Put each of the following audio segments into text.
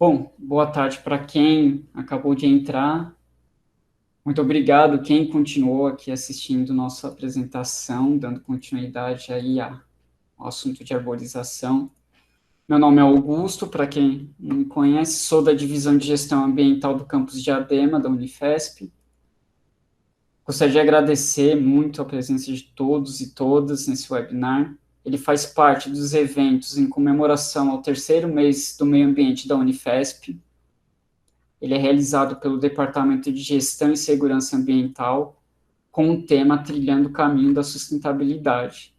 Bom, boa tarde para quem acabou de entrar. Muito obrigado quem continuou aqui assistindo nossa apresentação, dando continuidade aí ao assunto de arborização. Meu nome é Augusto, para quem não me conhece, sou da Divisão de Gestão Ambiental do campus de Diadema, da Unifesp. Gostaria de agradecer muito a presença de todos e todas nesse webinar. Ele faz parte dos eventos em comemoração ao terceiro mês do meio ambiente da Unifesp. Ele é realizado pelo Departamento de Gestão e Segurança Ambiental, com o tema Trilhando o Caminho da Sustentabilidade.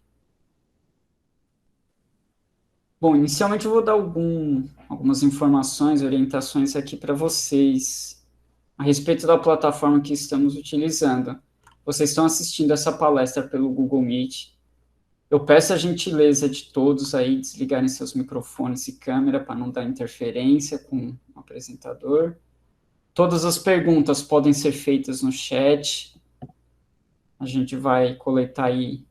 Bom, inicialmente eu vou dar algumas informações, orientações aqui para vocês a respeito da plataforma que estamos utilizando. Vocês estão assistindo essa palestra pelo Google Meet. Eu peço a gentileza de todos aí desligarem seus microfones e câmera para não dar interferência com o apresentador. Todas as perguntas podem ser feitas no chat. A gente vai coletar aí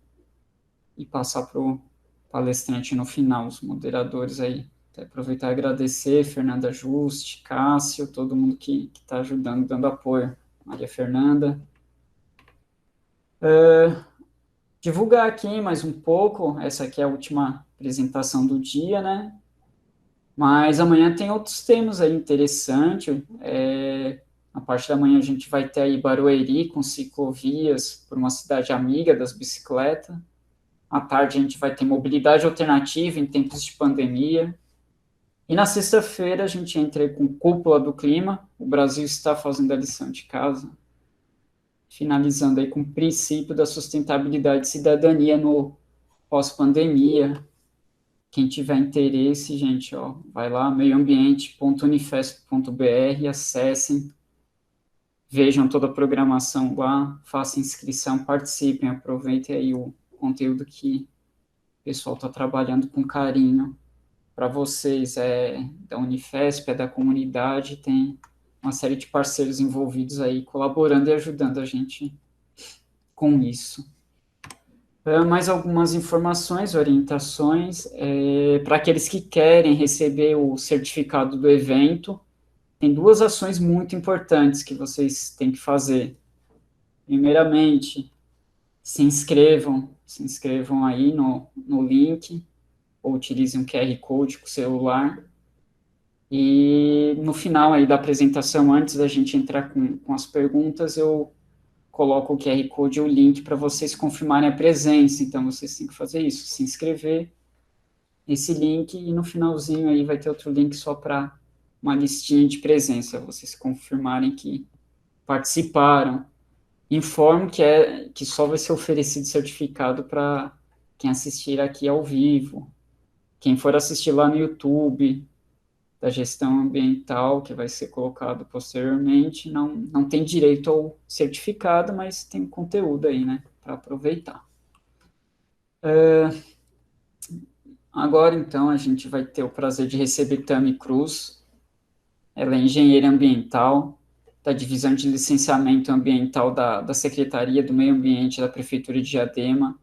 e passar para o palestrante no final, os moderadores aí. Até aproveitar e agradecer, Fernanda Juste, Cássio, todo mundo que está ajudando, dando apoio. Maria Fernanda. Divulgar aqui mais um pouco, essa aqui é a última apresentação do dia, né? Mas amanhã tem outros temas aí interessantes. Na parte da manhã a gente vai ter aí Barueri com ciclovias por uma cidade amiga das bicicletas. À tarde a gente vai ter mobilidade alternativa em tempos de pandemia. E na sexta-feira a gente entra com Cúpula do Clima. O Brasil está fazendo a lição de casa. Finalizando aí com o princípio da sustentabilidade e cidadania no pós-pandemia. Quem tiver interesse, gente, ó, vai lá, meioambiente.unifesp.br, acessem, vejam toda a programação lá, façam inscrição, participem, aproveitem aí o conteúdo que o pessoal está trabalhando com carinho para vocês. É da Unifesp, é da comunidade, tem uma série de parceiros envolvidos aí, colaborando e ajudando a gente com isso. Mais algumas informações, orientações, para aqueles que querem receber o certificado do evento, tem duas ações muito importantes que vocês têm que fazer. Primeiramente, se inscrevam aí no link, ou utilizem um QR Code com o celular, e no final aí da apresentação, antes da gente entrar com as perguntas, eu coloco o QR Code e o link para vocês confirmarem a presença. Então, vocês têm que fazer isso, se inscrever, esse link, e no finalzinho aí vai ter outro link só para uma listinha de presença, vocês confirmarem que participaram. Informo que só vai ser oferecido certificado para quem assistir aqui ao vivo. Quem for assistir lá no YouTube da gestão ambiental, que vai ser colocado posteriormente, não tem direito ao certificado, mas tem conteúdo aí, né, para aproveitar. Agora, então, a gente vai ter o prazer de receber Tami Cruz. Ela é engenheira ambiental da Divisão de Licenciamento Ambiental da Secretaria do Meio Ambiente da Prefeitura de Diadema.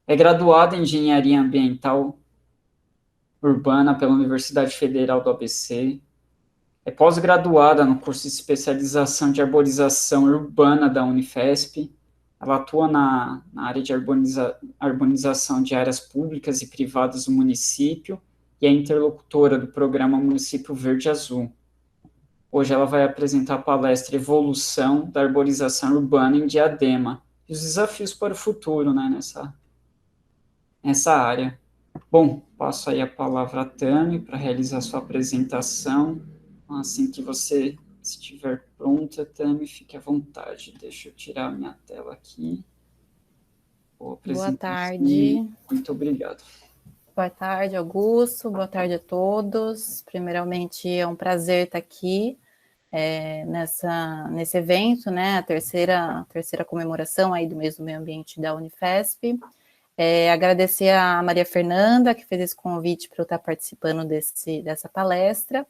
É graduada em Engenharia Ambiental Urbana pela Universidade Federal do ABC. É pós-graduada no curso de especialização de arborização urbana da Unifesp. Ela atua na área de arborização de áreas públicas e privadas do município e é interlocutora do programa Município Verde Azul. Hoje ela vai apresentar a palestra Evolução da Arborização Urbana em Diadema e os desafios para o futuro, né, nessa área. Bom, passo aí a palavra a Tami para realizar sua apresentação. Assim que você estiver pronta, Tami, fique à vontade. Deixa eu tirar a minha tela aqui. Boa tarde. Muito obrigado. Boa tarde, Augusto. Boa tarde a todos. Primeiramente, é um prazer estar aqui nesse evento, né? A terceira comemoração aí do mês do meio ambiente da Unifesp. Agradecer a Maria Fernanda, que fez esse convite para eu estar participando dessa palestra,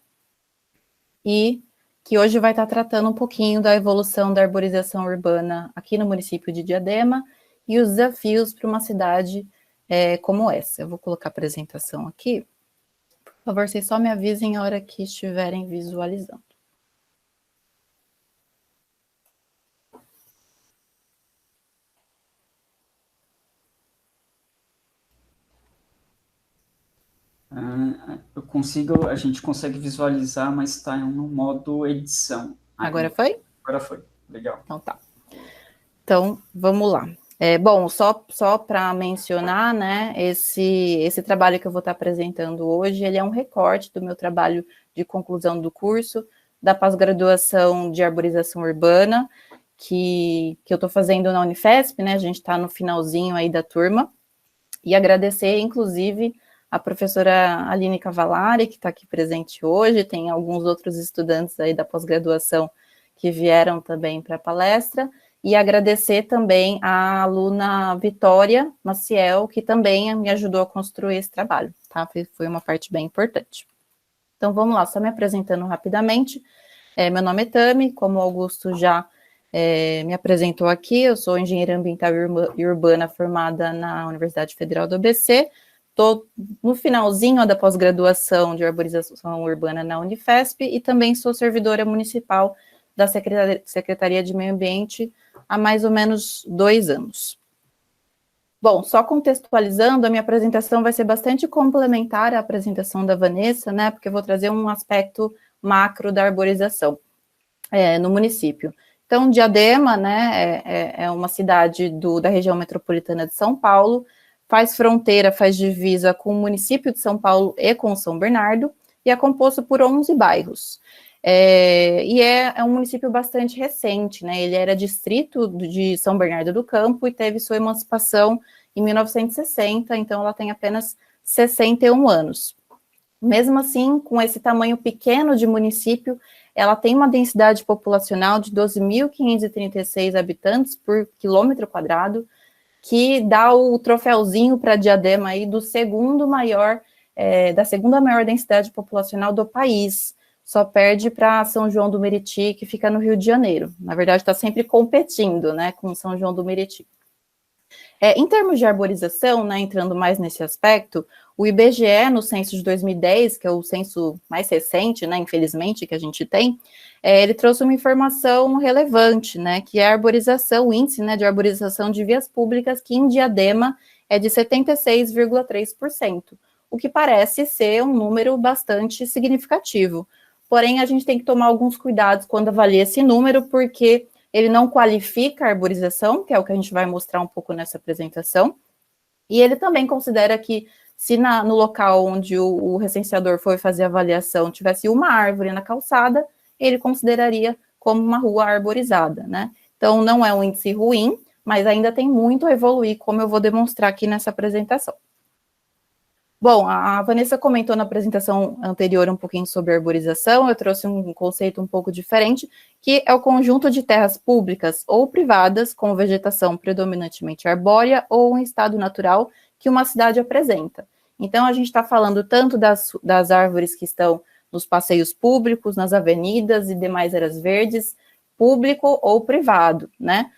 e que hoje vai estar tratando um pouquinho da evolução da arborização urbana aqui no município de Diadema e os desafios para uma cidade como essa. Eu vou colocar a apresentação aqui, Por favor, vocês só me avisem a hora que estiverem visualizando. A gente consegue visualizar, mas está no modo edição. Agora foi? Agora foi, legal. Então tá. Então, vamos lá. Bom, só para mencionar, né, esse trabalho que eu vou estar apresentando hoje, ele é um recorte do meu trabalho de conclusão do curso da pós-graduação de arborização urbana, que eu estou fazendo na Unifesp, né, a gente está no finalzinho aí da turma, e agradecer, inclusive, a professora Aline Cavalari, que está aqui presente hoje, tem alguns outros estudantes aí da pós-graduação que vieram também para a palestra, e agradecer também a aluna Vitória Maciel, que também me ajudou a construir esse trabalho, tá? Foi uma parte bem importante. Então, vamos lá, só me apresentando rapidamente. Meu nome é Tami, como o Augusto já me apresentou aqui, eu sou engenheira ambiental e urbana formada na Universidade Federal do ABC, estou no finalzinho da pós-graduação de arborização urbana na Unifesp e também sou servidora municipal da Secretaria de Meio Ambiente há mais ou menos 2 anos. Bom, só contextualizando, a minha apresentação vai ser bastante complementar à apresentação da Vanessa, né, porque eu vou trazer um aspecto macro da arborização no município. Então, Diadema, né, é uma cidade da região metropolitana de São Paulo, faz fronteira, faz divisa com o município de São Paulo e com São Bernardo, e é composto por 11 bairros. E é um município bastante recente, né? Ele era distrito de São Bernardo do Campo e teve sua emancipação em 1960, então ela tem apenas 61 anos. Mesmo assim, com esse tamanho pequeno de município, ela tem uma densidade populacional de 12.536 habitantes por quilômetro quadrado, que dá o troféuzinho para Diadema aí da segunda maior densidade populacional do país. Só perde para São João do Meriti, que fica no Rio de Janeiro. Na verdade, está sempre competindo, né, com São João do Meriti. Em termos de arborização, né, entrando mais nesse aspecto, o IBGE, no censo de 2010, que é o censo mais recente, né, infelizmente, que a gente tem, ele trouxe uma informação relevante, né, que é a arborização, o índice, né, de arborização de vias públicas, que em Diadema é de 76,3%, o que parece ser um número bastante significativo. Porém, a gente tem que tomar alguns cuidados quando avalia esse número, porque ele não qualifica a arborização, que é o que a gente vai mostrar um pouco nessa apresentação, e ele também considera que se no local onde o recenseador foi fazer a avaliação tivesse uma árvore na calçada, ele consideraria como uma rua arborizada, né? Então, não é um índice ruim, mas ainda tem muito a evoluir, como eu vou demonstrar aqui nessa apresentação. Bom, a Vanessa comentou na apresentação anterior um pouquinho sobre arborização, eu trouxe um conceito um pouco diferente, que é o conjunto de terras públicas ou privadas com vegetação predominantemente arbórea ou em estado natural que uma cidade apresenta. Então, a gente está falando tanto das árvores que estão nos passeios públicos, nas avenidas e demais áreas verdes, público ou privado, né?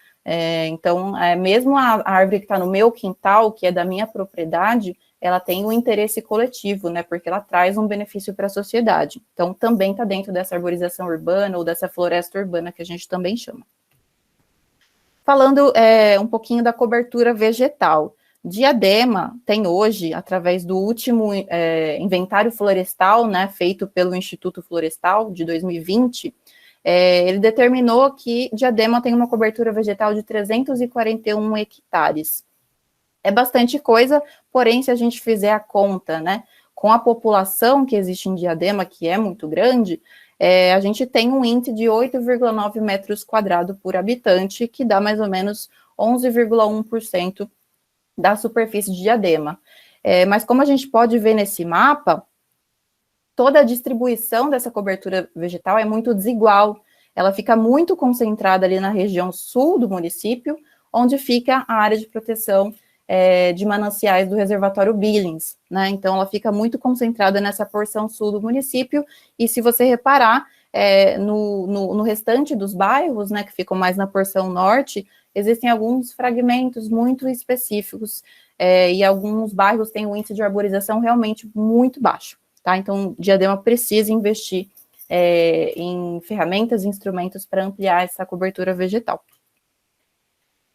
Então, mesmo a árvore que está no meu quintal, que é da minha propriedade, ela tem um interesse coletivo, né, porque ela traz um benefício para a sociedade. Então, também está dentro dessa arborização urbana ou dessa floresta urbana que a gente também chama. Falando um pouquinho da cobertura vegetal. Diadema tem hoje, através do último inventário florestal, né, feito pelo Instituto Florestal de 2020, ele determinou que Diadema tem uma cobertura vegetal de 341 hectares. É bastante coisa, porém, se a gente fizer a conta, né, com a população que existe em Diadema, que é muito grande, a gente tem um índice de 8,9 metros quadrados por habitante, que dá mais ou menos 11,1% da superfície de Diadema. Mas como a gente pode ver nesse mapa, toda a distribuição dessa cobertura vegetal é muito desigual. Ela fica muito concentrada ali na região sul do município, onde fica a área de proteção de mananciais do reservatório Billings, né? Então, ela fica muito concentrada nessa porção sul do município, e se você reparar, no restante dos bairros, né, que ficam mais na porção norte, existem alguns fragmentos muito específicos, e alguns bairros têm um índice de arborização realmente muito baixo. tá? Então, Diadema precisa investir em ferramentas e instrumentos para ampliar essa cobertura vegetal.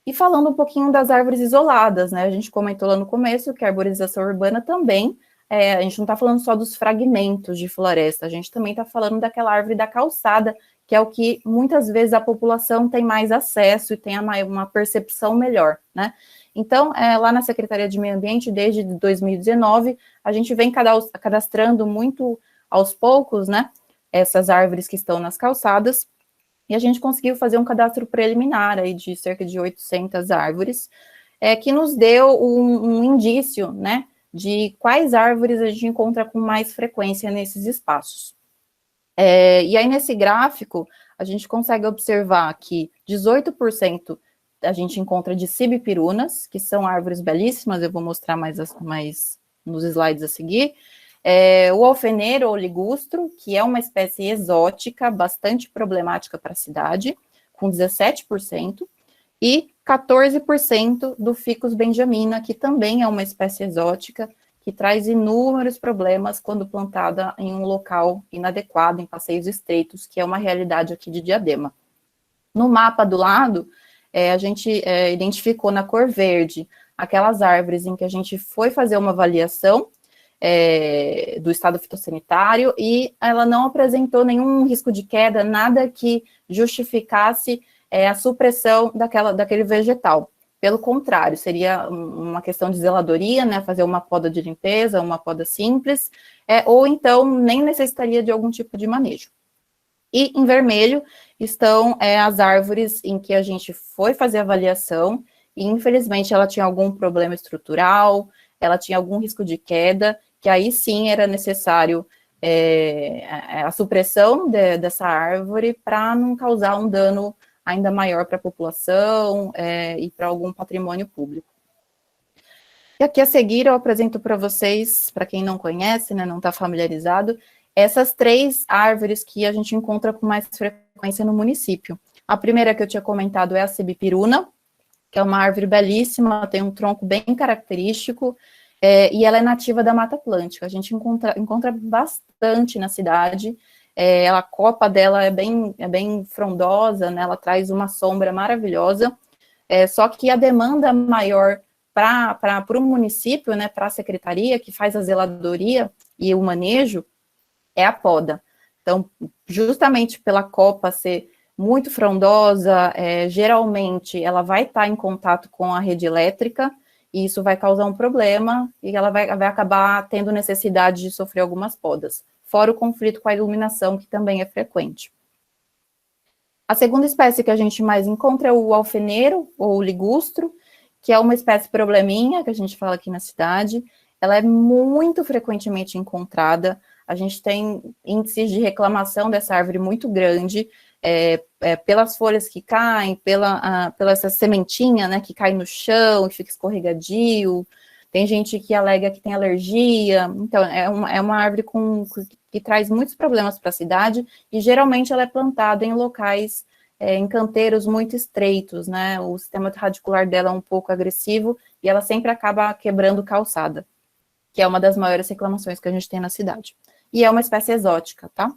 E falando um pouquinho das árvores isoladas, né? A gente comentou lá no começo que a arborização urbana também, a gente não está falando só dos fragmentos de floresta, a gente também está falando daquela árvore da calçada, que é o que muitas vezes a população tem mais acesso e tem uma percepção melhor, né? Então, lá na Secretaria de Meio Ambiente, desde 2019, a gente vem cadastrando muito aos poucos, né? Essas árvores que estão nas calçadas, e a gente conseguiu fazer um cadastro preliminar aí de cerca de 800 árvores, que nos deu um indício, né, de quais árvores a gente encontra com mais frequência nesses espaços. E aí, nesse gráfico, a gente consegue observar que 18% a gente encontra de cibipirunas, que são árvores belíssimas, eu vou mostrar mais nos slides a seguir. O alfeneiro ou ligustro, que é uma espécie exótica, bastante problemática para a cidade, com 17%, e 14% do Ficus benjamina, que também é uma espécie exótica, que traz inúmeros problemas quando plantada em um local inadequado, em passeios estreitos, que é uma realidade aqui de Diadema. No mapa do lado, a gente identificou na cor verde aquelas árvores em que a gente foi fazer uma avaliação do estado fitossanitário e ela não apresentou nenhum risco de queda, nada que justificasse a supressão daquele vegetal. Pelo contrário, seria uma questão de zeladoria, né, fazer uma poda de limpeza, uma poda simples, ou então nem necessitaria de algum tipo de manejo. E em vermelho estão as árvores em que a gente foi fazer avaliação e infelizmente ela tinha algum problema estrutural, ela tinha algum risco de queda, que aí sim era necessário a supressão dessa árvore para não causar um dano ainda maior para a população e para algum patrimônio público. E aqui a seguir eu apresento para vocês, para quem não conhece, né, não está familiarizado, essas 3 árvores que a gente encontra com mais frequência no município. A primeira que eu tinha comentado é a cibipiruna, que é uma árvore belíssima, tem um tronco bem característico, e ela é nativa da Mata Atlântica. A gente encontra bastante na cidade. A copa dela é bem frondosa, né? Ela traz uma sombra maravilhosa. Só que a demanda maior para o município, né, para a secretaria que faz a zeladoria e o manejo, é a poda. Então, justamente pela copa ser muito frondosa, geralmente ela vai estar em contato com a rede elétrica, e isso vai causar um problema, e ela vai acabar tendo necessidade de sofrer algumas podas, fora o conflito com a iluminação, que também é frequente. A segunda espécie que a gente mais encontra é o alfeneiro, ou ligustro, que é uma espécie probleminha, que a gente fala aqui na cidade. Ela é muito frequentemente encontrada, a gente tem índices de reclamação dessa árvore muito grande, pelas folhas que caem, pela essa sementinha, né, que cai no chão e fica escorregadio. Tem gente que alega que tem alergia. Então, é uma árvore que traz muitos problemas para a cidade, e geralmente ela é plantada em locais, em canteiros muito estreitos, né, o sistema radicular dela é um pouco agressivo, e ela sempre acaba quebrando calçada, que é uma das maiores reclamações que a gente tem na cidade. E é uma espécie exótica, tá?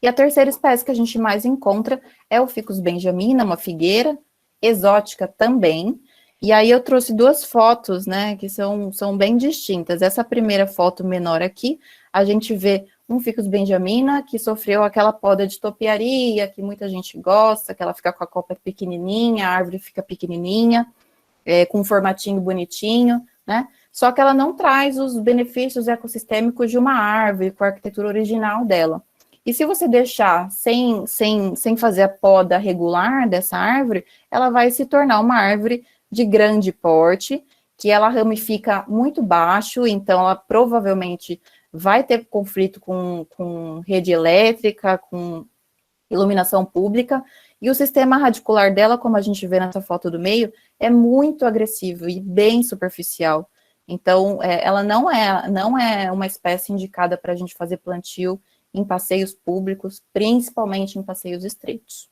E a terceira espécie que a gente mais encontra é o Ficus benjamina, uma figueira, exótica também. E aí eu trouxe 2 fotos, né, que são bem distintas. Essa primeira foto menor aqui, a gente vê um Ficus benjamina que sofreu aquela poda de topiaria, que muita gente gosta, que ela fica com a copa pequenininha, a árvore fica pequenininha, com um formatinho bonitinho, né? Só que ela não traz os benefícios ecossistêmicos de uma árvore, com a arquitetura original dela. E se você deixar sem fazer a poda regular dessa árvore, ela vai se tornar uma árvore de grande porte, que ela ramifica muito baixo, então ela provavelmente vai ter conflito com rede elétrica, com iluminação pública, e o sistema radicular dela, como a gente vê nessa foto do meio, é muito agressivo e bem superficial. Então, ela não é uma espécie indicada para a gente fazer plantio em passeios públicos, principalmente em passeios estreitos.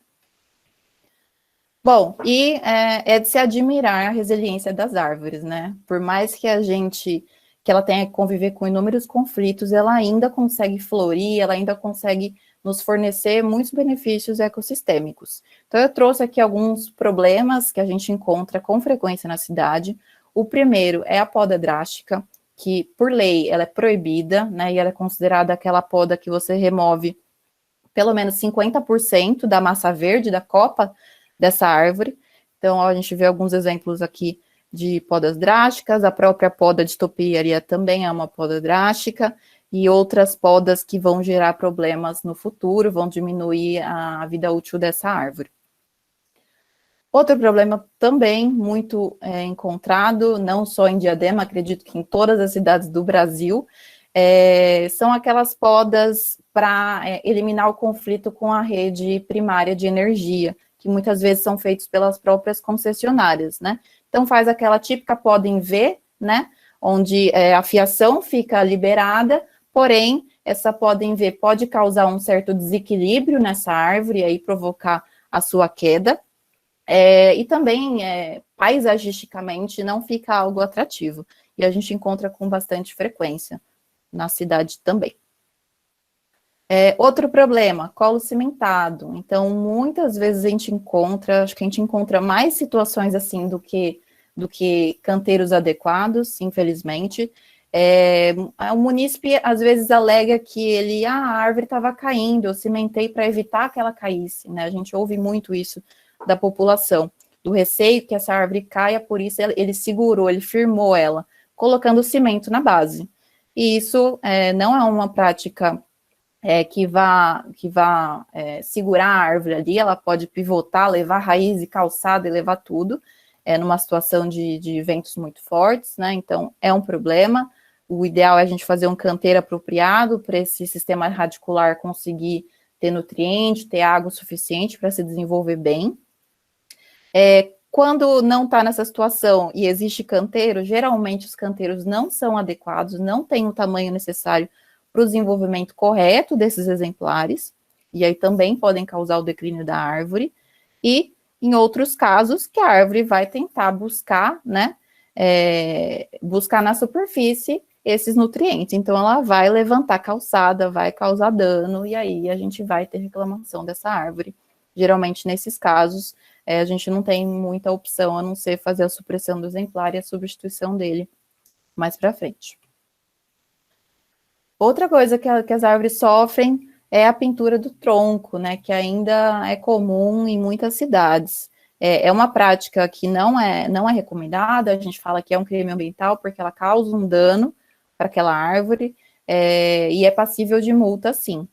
Bom, e é de se admirar a resiliência das árvores, né? Por mais que a gente que ela tenha que conviver com inúmeros conflitos, ela ainda consegue florir, ela ainda consegue nos fornecer muitos benefícios ecossistêmicos. Então, eu trouxe aqui alguns problemas que a gente encontra com frequência na cidade. O primeiro é a poda drástica, que, por lei, ela é proibida, né, e ela é considerada aquela poda que você remove pelo menos 50% da massa verde, da copa dessa árvore. Então, ó, a gente vê alguns exemplos aqui de podas drásticas, a própria poda de topiaria também é uma poda drástica, e outras podas que vão gerar problemas no futuro, vão diminuir a vida útil dessa árvore. Outro problema também muito encontrado, não só em Diadema, acredito que em todas as cidades do Brasil, são aquelas podas para eliminar o conflito com a rede primária de energia, que muitas vezes são feitos pelas próprias concessionárias, né? Então faz aquela típica poda em V, né? Onde a fiação fica liberada, porém, essa poda em V pode causar um certo desequilíbrio nessa árvore e aí provocar a sua queda. E também, paisagisticamente, não fica algo atrativo. E a gente encontra com bastante frequência na cidade também. Outro problema, colo cimentado. Então, muitas vezes a gente encontra, acho que a gente encontra mais situações assim do que canteiros adequados, infelizmente. O munícipe, às vezes, alega que a árvore estava caindo, eu cimentei para evitar que ela caísse, né? A gente ouve muito isso da população, do receio que essa árvore caia, por isso ele segurou, ele firmou ela, colocando cimento na base. E isso não é uma prática que vá segurar a árvore ali, ela pode pivotar, levar raiz e calçada e levar tudo, numa situação de ventos muito fortes, né? Então, é um problema. O ideal é a gente fazer um canteiro apropriado para esse sistema radicular conseguir ter nutriente, ter água suficiente para se desenvolver bem. Quando não está nessa situação e existe canteiro, geralmente os canteiros não são adequados, não têm o tamanho necessário para o desenvolvimento correto desses exemplares, e aí também podem causar o declínio da árvore, e em outros casos que a árvore vai tentar buscar, né, buscar na superfície esses nutrientes, então ela vai levantar calçada, vai causar dano, e aí a gente vai ter reclamação dessa árvore. Geralmente, nesses casos, a gente não tem muita opção, a não ser fazer a supressão do exemplar e a substituição dele mais para frente. Outra coisa que as árvores sofrem é a pintura do tronco, né, que ainda é comum em muitas cidades. É uma prática que não é recomendada, a gente fala que é um crime ambiental porque ela causa um dano para aquela árvore, e é passível de multa, sim.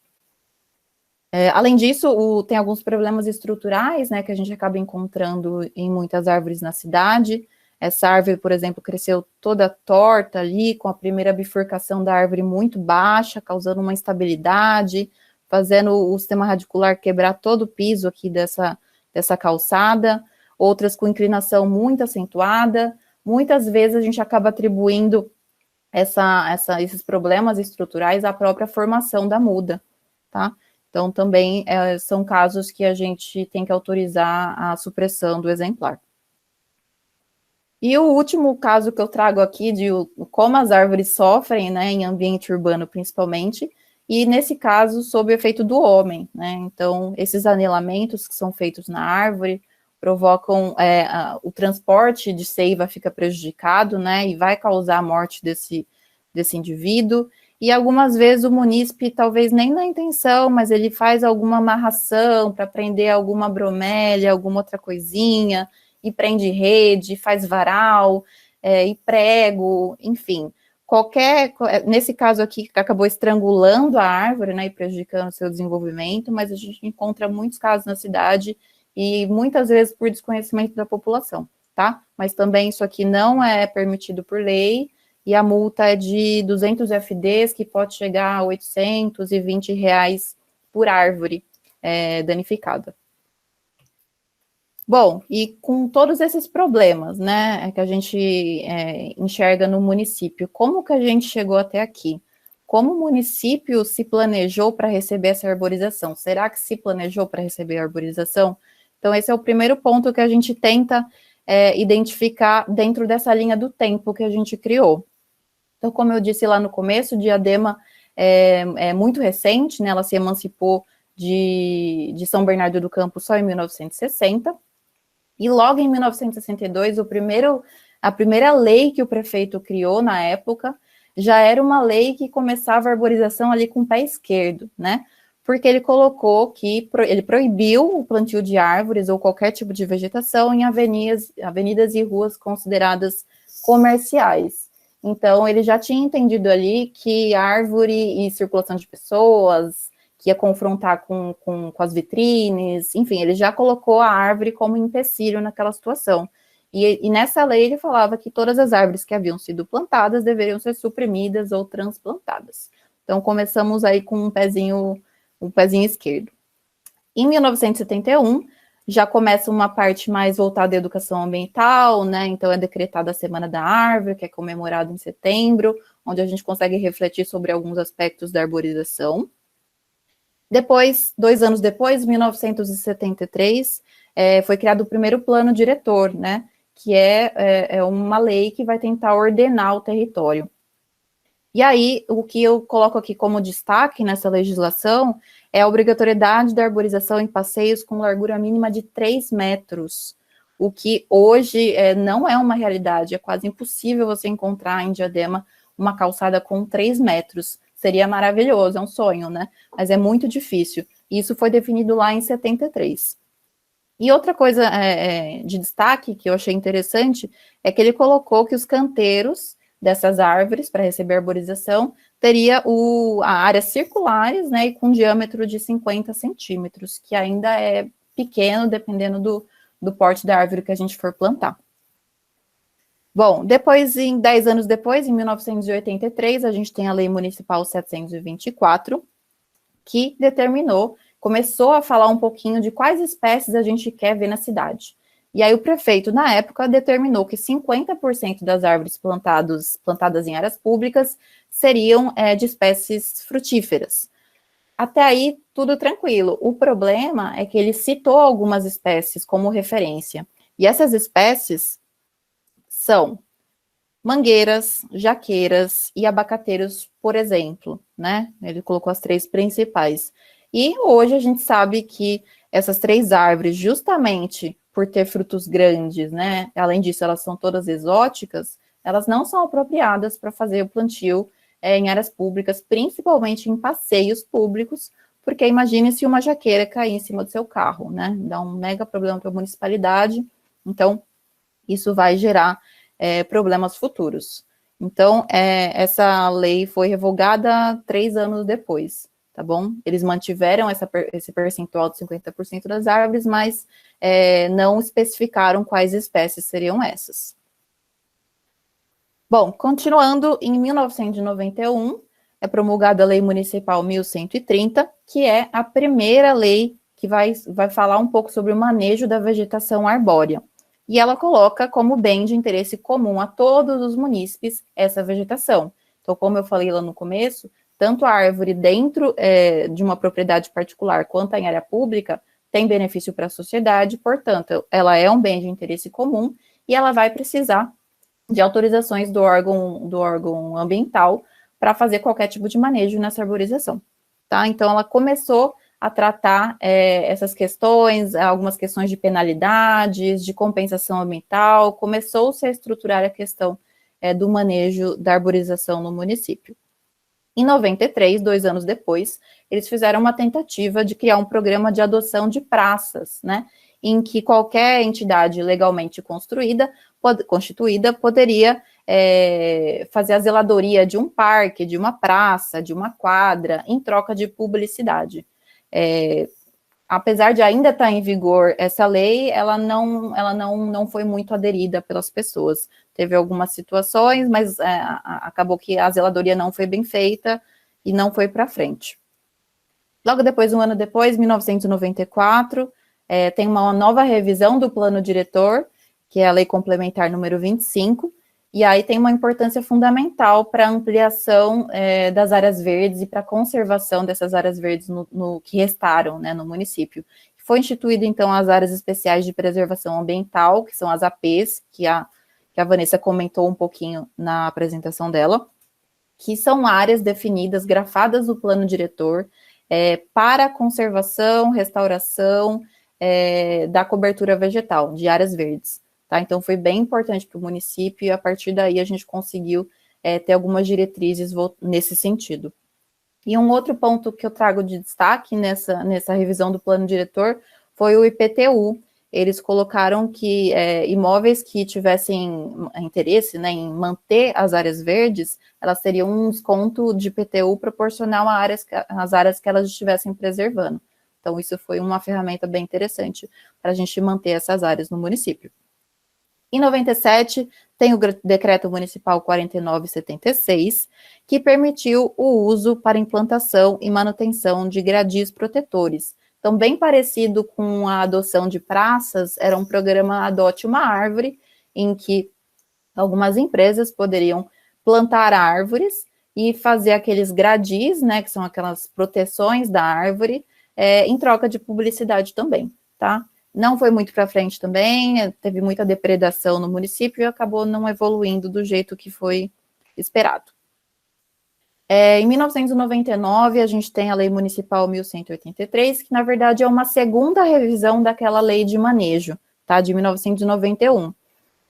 Além disso, tem alguns problemas estruturais, né, que a gente acaba encontrando em muitas árvores na cidade. Essa árvore, por exemplo, cresceu toda torta ali, com a primeira bifurcação da árvore muito baixa, causando uma instabilidade, fazendo o sistema radicular quebrar todo o piso aqui dessa calçada. Outras com inclinação muito acentuada. Muitas vezes a gente acaba atribuindo esses problemas estruturais à própria formação da muda, tá? Então, também são casos que a gente tem que autorizar a supressão do exemplar. E o último caso que eu trago aqui de como as árvores sofrem, né, em ambiente urbano principalmente, e nesse caso, sob o efeito do homem, né? Então, esses anelamentos que são feitos na árvore provocam, o transporte de seiva fica prejudicado, né, e vai causar a morte desse indivíduo. E algumas vezes o munícipe, talvez nem na intenção, mas ele faz alguma amarração para prender alguma bromélia, alguma outra coisinha, e prende rede, faz varal, e prego, enfim. Nesse caso aqui, que acabou estrangulando a árvore, né, e prejudicando o seu desenvolvimento, mas a gente encontra muitos casos na cidade, e muitas vezes por desconhecimento da população, tá? Mas também isso aqui não é permitido por lei, e a multa é de 200 FDs, que pode chegar a R$820 por árvore danificada. Bom, e com todos esses problemas, né, que a gente enxerga no município, como que a gente chegou até aqui? Como o município se planejou para receber essa arborização? Será que se planejou para receber a arborização? Então, esse é o primeiro ponto que a gente tenta identificar dentro dessa linha do tempo que a gente criou. Então, como eu disse lá no começo, Diadema é muito recente, né? Ela se emancipou de São Bernardo do Campo só em 1960, e logo em 1962, a primeira lei que o prefeito criou na época já era uma lei que começava a arborização ali com o pé esquerdo, né? Porque ele colocou que ele proibiu o plantio de árvores ou qualquer tipo de vegetação em avenidas e ruas consideradas comerciais. Então, ele já tinha entendido ali que árvore e circulação de pessoas, que ia confrontar com as vitrines, enfim, ele já colocou a árvore como empecilho naquela situação. E nessa lei ele falava que todas as árvores que haviam sido plantadas deveriam ser suprimidas ou transplantadas. Então, começamos aí com um pezinho esquerdo. Em 1971, já começa uma parte mais voltada à educação ambiental, né? Então é decretada a Semana da Árvore, que é comemorada em setembro, onde a gente consegue refletir sobre alguns aspectos da arborização. Depois, 2 anos depois, 1973, foi criado o primeiro plano diretor, né? Que é uma lei que vai tentar ordenar o território. E aí, o que eu coloco aqui como destaque nessa legislação é a obrigatoriedade da arborização em passeios com largura mínima de 3 metros, o que hoje não é uma realidade, é quase impossível você encontrar em Diadema uma calçada com 3 metros. Seria maravilhoso, é um sonho, né? Mas é muito difícil. Isso foi definido lá em 73. E outra coisa de destaque que eu achei interessante é que ele colocou que os canteiros dessas árvores para receber arborização teria áreas circulares, né, e com diâmetro de 50 centímetros, que ainda é pequeno, dependendo do porte da árvore que a gente for plantar. Bom, depois, 10 anos depois, em 1983, a gente tem a Lei Municipal 724, que começou a falar um pouquinho de quais espécies a gente quer ver na cidade. E aí o prefeito, na época, determinou que 50% das árvores plantadas em áreas públicas seriam de espécies frutíferas. Até aí, tudo tranquilo. O problema é que ele citou algumas espécies como referência. E essas espécies são mangueiras, jaqueiras e abacateiros, por exemplo, né? Ele colocou as 3 principais. E hoje a gente sabe que essas 3 árvores, justamente por ter frutos grandes, né? Além disso, elas são todas exóticas, elas não são apropriadas para fazer o plantio em áreas públicas, principalmente em passeios públicos, porque imagine se uma jaqueira cair em cima do seu carro, né? Dá um mega problema para a municipalidade, então isso vai gerar problemas futuros. Então, essa lei foi revogada 3 anos depois, tá bom? Eles mantiveram esse percentual de 50% das árvores, mas não especificaram quais espécies seriam essas. Bom, continuando, em 1991, é promulgada a Lei Municipal 1130, que é a primeira lei que vai falar um pouco sobre o manejo da vegetação arbórea. E ela coloca como bem de interesse comum a todos os munícipes essa vegetação. Então, como eu falei lá no começo, tanto a árvore dentro de uma propriedade particular quanto em área pública tem benefício para a sociedade, portanto, ela é um bem de interesse comum e ela vai precisar de autorizações do órgão ambiental para fazer qualquer tipo de manejo nessa arborização. Tá? Então, ela começou a tratar essas questões, algumas questões de penalidades, de compensação ambiental, começou-se a estruturar a questão do manejo da arborização no município. Em 93, 2 anos depois, eles fizeram uma tentativa de criar um programa de adoção de praças, né, em que qualquer entidade legalmente constituída poderia fazer a zeladoria de um parque, de uma praça, de uma quadra, em troca de publicidade. Apesar de ainda estar em vigor essa lei, ela não foi muito aderida pelas pessoas. Teve algumas situações, mas acabou que a zeladoria não foi bem feita e não foi para frente. Logo depois, 1 ano depois, 1994, tem uma nova revisão do plano diretor, que é a Lei Complementar número 25, e aí tem uma importância fundamental para a ampliação das áreas verdes e para a conservação dessas áreas verdes que restaram, né, no município. Foi instituído, então, as áreas especiais de preservação ambiental, que são as APs, que a Vanessa comentou um pouquinho na apresentação dela, que são áreas definidas, grafadas no plano diretor, para conservação, restauração da cobertura vegetal, de áreas verdes. Tá? Então, foi bem importante para o município e, a partir daí, a gente conseguiu ter algumas diretrizes nesse sentido. E um outro ponto que eu trago de destaque nessa revisão do plano diretor foi o IPTU. Eles colocaram que imóveis que tivessem interesse, né, em manter as áreas verdes, elas teriam um desconto de IPTU proporcional às áreas que elas estivessem preservando. Então, isso foi uma ferramenta bem interessante para a gente manter essas áreas no município. Em 97, tem o Decreto Municipal 4976, que permitiu o uso para implantação e manutenção de gradios protetores. Então, bem parecido com a adoção de praças, era um programa Adote uma Árvore, em que algumas empresas poderiam plantar árvores e fazer aqueles gradis, né, que são aquelas proteções da árvore, em troca de publicidade também, tá? Não foi muito para frente também, teve muita depredação no município e acabou não evoluindo do jeito que foi esperado. Em 1999, a gente tem a Lei Municipal 1183, que na verdade é uma segunda revisão daquela lei de manejo, tá, de 1991.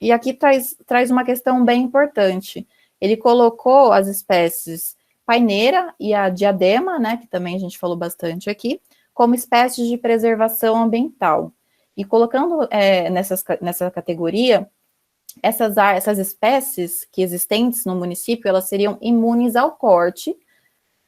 E aqui traz uma questão bem importante. Ele colocou as espécies paineira e a diadema, né, que também a gente falou bastante aqui, como espécies de preservação ambiental. E colocando nessa categoria, essas espécies que existentes no município, elas seriam imunes ao corte,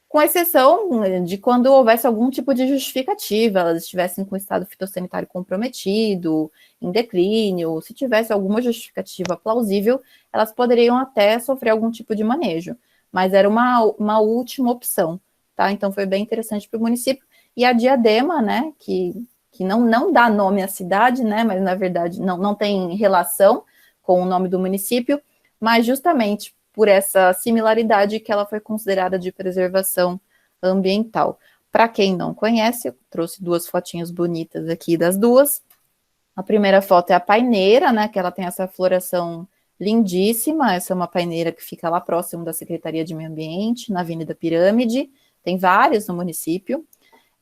com exceção de quando houvesse algum tipo de justificativa, elas estivessem com o estado fitossanitário comprometido, em declínio, se tivesse alguma justificativa plausível, elas poderiam até sofrer algum tipo de manejo, mas era uma última opção, tá? Então foi bem interessante para o município. E a diadema, né, que não dá nome à cidade, né, mas na verdade não tem relação com o nome do município, mas justamente por essa similaridade que ela foi considerada de preservação ambiental. Para quem não conhece, eu trouxe duas fotinhas bonitas aqui das duas. A primeira foto é a paineira, né, que ela tem essa floração lindíssima, essa é uma paineira que fica lá próximo da Secretaria de Meio Ambiente, na Avenida Pirâmide, tem várias no município.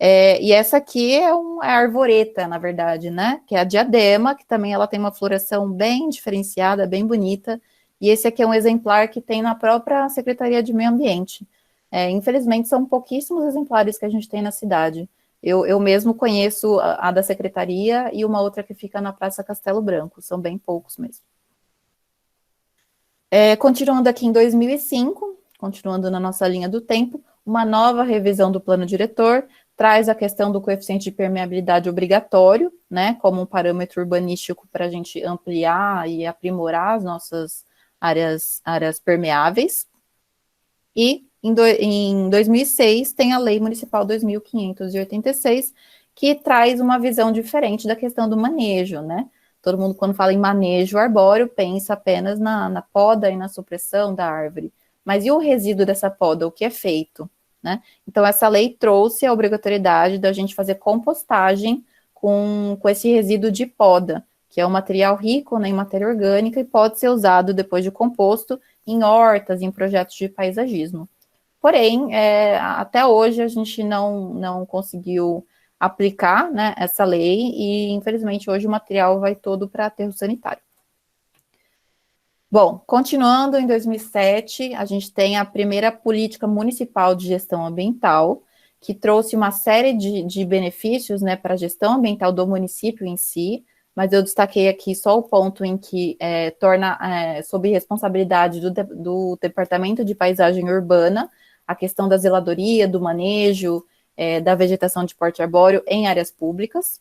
E essa aqui é a arvoreta, na verdade, né, que é a diadema, que também ela tem uma floração bem diferenciada, bem bonita, e esse aqui é um exemplar que tem na própria Secretaria de Meio Ambiente. Infelizmente, são pouquíssimos exemplares que a gente tem na cidade. Eu mesmo conheço a da Secretaria e uma outra que fica na Praça Castelo Branco, são bem poucos mesmo. Continuando aqui em 2005, continuando na nossa linha do tempo, uma nova revisão do plano diretor traz a questão do coeficiente de permeabilidade obrigatório, né, como um parâmetro urbanístico para a gente ampliar e aprimorar as nossas áreas permeáveis. E em 2006 tem a Lei Municipal 2586, que traz uma visão diferente da questão do manejo, né? Todo mundo, quando fala em manejo arbóreo, pensa apenas na poda e na supressão da árvore. Mas e o resíduo dessa poda, o que é feito? Né? Então, essa lei trouxe a obrigatoriedade da gente fazer compostagem com esse resíduo de poda, que é um material rico, né, em matéria orgânica e pode ser usado depois de composto em hortas, em projetos de paisagismo. Porém, até hoje a gente não conseguiu aplicar, né, essa lei e, infelizmente, hoje o material vai todo para aterro sanitário. Bom, continuando, em 2007, a gente tem a primeira política municipal de gestão ambiental, que trouxe uma série de benefícios, né, para a gestão ambiental do município em si, mas eu destaquei aqui só o ponto em que torna sob responsabilidade do Departamento de Paisagem Urbana a questão da zeladoria, do manejo, da vegetação de porte arbóreo em áreas públicas.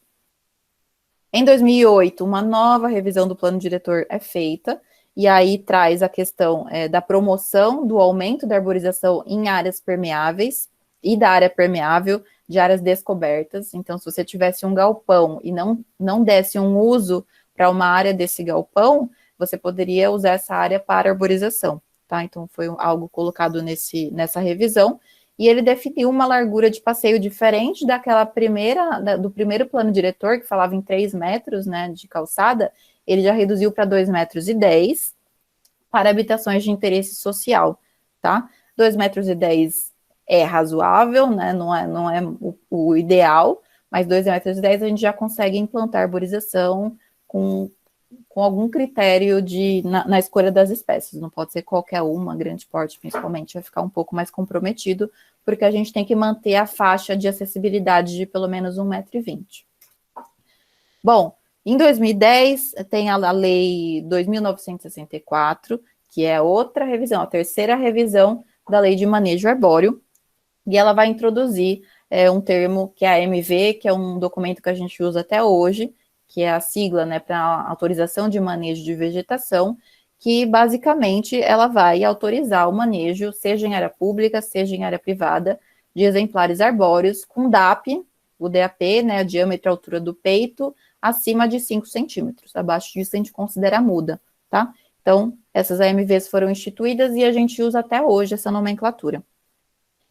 Em 2008, uma nova revisão do plano diretor é feita, e aí traz a questão da promoção do aumento da arborização em áreas permeáveis e da área permeável de áreas descobertas. Então, se você tivesse um galpão e não desse um uso para uma área desse galpão, você poderia usar essa área para arborização, tá? Então, foi algo colocado nessa revisão, e ele definiu uma largura de passeio diferente do primeiro plano diretor, que falava em 3 metros, né, de calçada. Ele já reduziu para 2,10 metros para habitações de interesse social, tá? 2,10 m é razoável, né? Não é o ideal, mas 2,10 m a gente já consegue implantar arborização com algum critério na escolha das espécies. Não pode ser qualquer uma, grande porte principalmente, vai ficar um pouco mais comprometido, porque a gente tem que manter a faixa de acessibilidade de pelo menos 1,20 m. Bom, em 2010, tem a Lei 2.964, que é outra revisão, a terceira revisão da Lei de Manejo Arbóreo, e ela vai introduzir um termo que é a AMV, que é um documento que a gente usa até hoje, que é a sigla, né, para autorização de manejo de vegetação, que basicamente ela vai autorizar o manejo, seja em área pública, seja em área privada, de exemplares arbóreos com DAP, o DAP, né, a diâmetro e altura do peito, acima de 5 centímetros. Abaixo disso a gente considera muda, tá? Então, essas AMVs foram instituídas e a gente usa até hoje essa nomenclatura.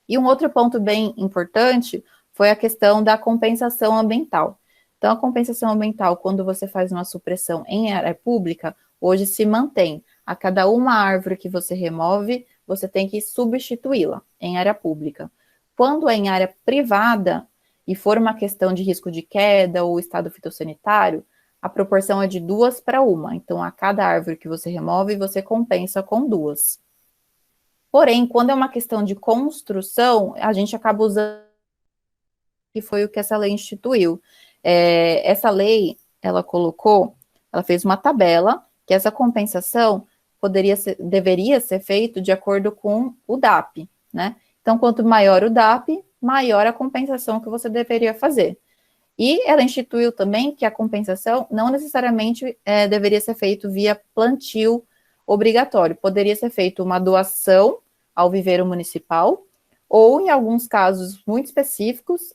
E um outro ponto bem importante foi a questão da compensação ambiental. Então, a compensação ambiental, quando você faz uma supressão em área pública, hoje se mantém. A cada uma árvore que você remove, você tem que substituí-la em área pública. Quando é em área privada, e for uma questão de risco de queda ou estado fitossanitário, a proporção é de 2 para 1. Então, a cada árvore que você remove, você compensa com 2. Porém, quando é uma questão de construção, a gente acaba usando, que foi o que essa lei instituiu. Essa lei, ela fez uma tabela, que essa compensação deveria ser feito de acordo com o DAP, né? Então, quanto maior o DAP, maior a compensação que você deveria fazer. E ela instituiu também que a compensação não necessariamente deveria ser feito via plantio obrigatório. Poderia ser feito uma doação ao viveiro municipal, ou, em alguns casos muito específicos,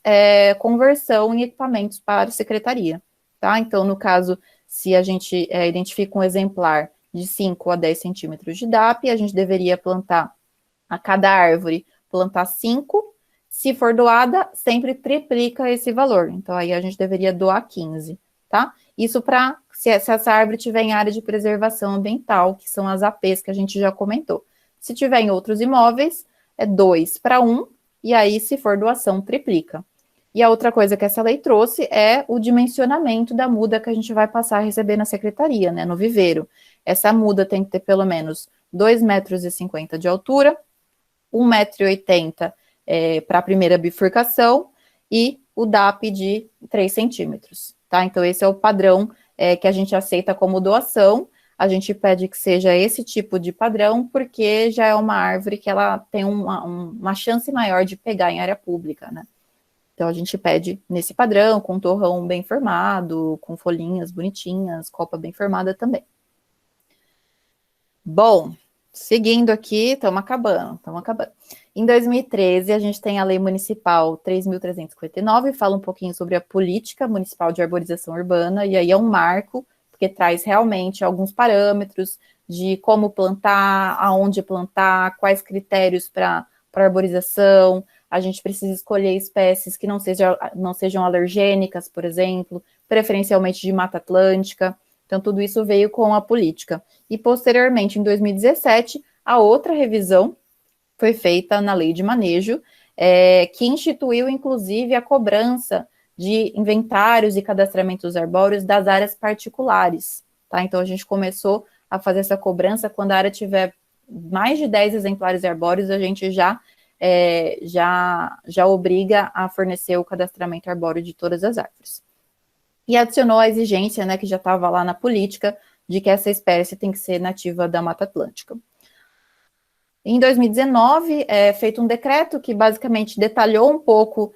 conversão em equipamentos para a secretaria. Tá? Então, no caso, se a gente identifica um exemplar de 5 a 10 centímetros de DAP, a gente deveria plantar a cada árvore, plantar 5. Se for doada, sempre triplica esse valor. Então, aí a gente deveria doar 15, tá? Isso para se essa árvore tiver em área de preservação ambiental, que são as APs que a gente já comentou. Se tiver em outros imóveis, é 2 para 1, e aí, se for doação, triplica. E a outra coisa que essa lei trouxe é o dimensionamento da muda que a gente vai passar a receber na secretaria, né, no viveiro. Essa muda tem que ter pelo menos 2,50 m de altura, 1,80 m para a primeira bifurcação e o DAP de 3 centímetros, tá? Então, esse é o padrão que a gente aceita como doação. A gente pede que seja esse tipo de padrão, porque já é uma árvore que ela tem uma chance maior de pegar em área pública, né? Então, a gente pede nesse padrão, com torrão bem formado, com folhinhas bonitinhas, copa bem formada também. Bom, seguindo aqui, estamos acabando. Em 2013, a gente tem a Lei Municipal 3.359, fala um pouquinho sobre a Política Municipal de Arborização Urbana, e aí é um marco, porque traz realmente alguns parâmetros de como plantar, aonde plantar, quais critérios para arborização. A gente precisa escolher espécies que não sejam alergênicas, por exemplo, preferencialmente de Mata Atlântica. Então, tudo isso veio com a política. E, posteriormente, em 2017, a outra revisão foi feita na Lei de Manejo, que instituiu, inclusive, a cobrança de inventários e cadastramentos arbóreos das áreas particulares. Tá? Então, a gente começou a fazer essa cobrança quando a área tiver mais de 10 exemplares arbóreos, a gente já obriga a fornecer o cadastramento arbóreo de todas as árvores. E adicionou a exigência, né, que já estava lá na política, de que essa espécie tem que ser nativa da Mata Atlântica. Em 2019, é feito um decreto que basicamente detalhou um pouco,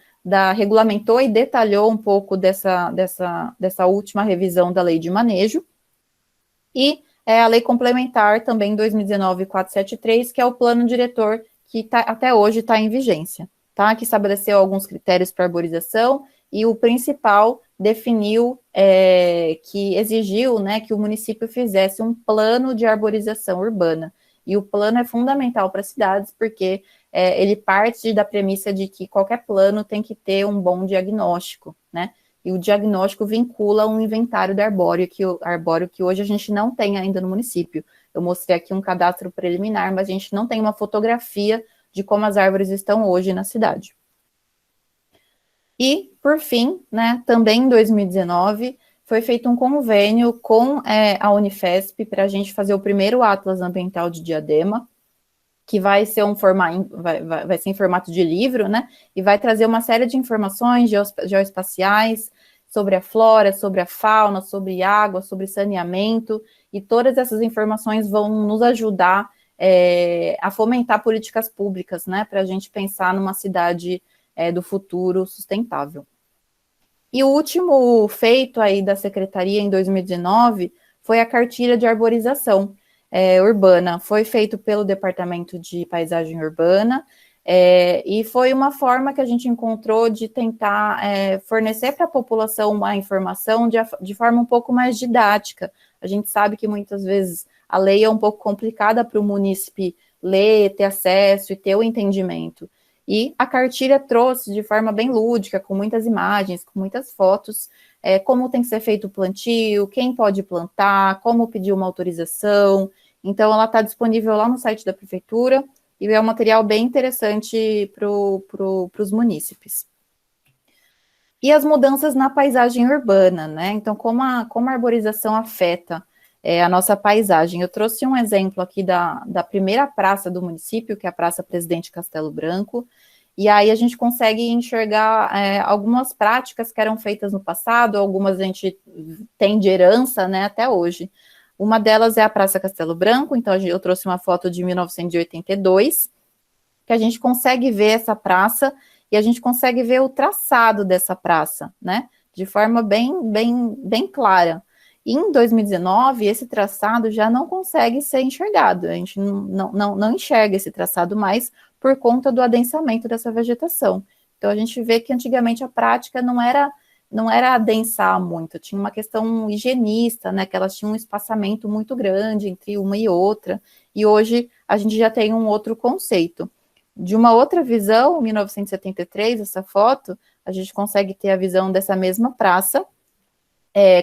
regulamentou e detalhou um pouco dessa última revisão da Lei de Manejo, e a Lei Complementar, também 2019-473, que é o plano diretor que até hoje está em vigência, tá? Que estabeleceu alguns critérios para arborização, e o principal definiu, que exigiu, né, que o município fizesse um plano de arborização urbana. E o plano é fundamental para as cidades, porque ele parte da premissa de que qualquer plano tem que ter um bom diagnóstico, né? E o diagnóstico vincula um inventário do arbóreo, que hoje a gente não tem ainda no município. Eu mostrei aqui um cadastro preliminar, mas a gente não tem uma fotografia de como as árvores estão hoje na cidade. E, por fim, né, também em 2019, foi feito um convênio com a Unifesp para a gente fazer o primeiro Atlas Ambiental de Diadema, que vai ser vai ser em formato de livro, né? E vai trazer uma série de informações geoespaciais sobre a flora, sobre a fauna, sobre água, sobre saneamento, e todas essas informações vão nos ajudar a fomentar políticas públicas, né? Para a gente pensar numa cidade do futuro sustentável. E o último feito aí da Secretaria em 2019 foi a cartilha de arborização urbana. Foi feito pelo Departamento de Paisagem Urbana, e foi uma forma que a gente encontrou de tentar fornecer para a população a informação de forma um pouco mais didática. A gente sabe que muitas vezes a lei é um pouco complicada para o munícipe ler, ter acesso e ter o entendimento. E a cartilha trouxe de forma bem lúdica, com muitas imagens, com muitas fotos, como tem que ser feito o plantio, quem pode plantar, como pedir uma autorização. Então, ela está disponível lá no site da prefeitura e é um material bem interessante para os munícipes. E as mudanças na paisagem urbana, né? Então, como a arborização afeta a nossa paisagem. Eu trouxe um exemplo aqui da primeira praça do município, que é a Praça Presidente Castelo Branco, e aí a gente consegue enxergar algumas práticas que eram feitas no passado, algumas a gente tem de herança, né, até hoje. Uma delas é a Praça Castelo Branco, então eu trouxe uma foto de 1982, que a gente consegue ver essa praça, e a gente consegue ver o traçado dessa praça, né, de forma bem clara. E em 2019, esse traçado já não consegue ser enxergado, a gente não enxerga esse traçado mais por conta do adensamento dessa vegetação. Então, a gente vê que antigamente a prática não era adensar muito, tinha uma questão higienista, né, que elas tinham um espaçamento muito grande entre uma e outra, e hoje a gente já tem um outro conceito. De uma outra visão, 1973, essa foto, a gente consegue ter a visão dessa mesma praça,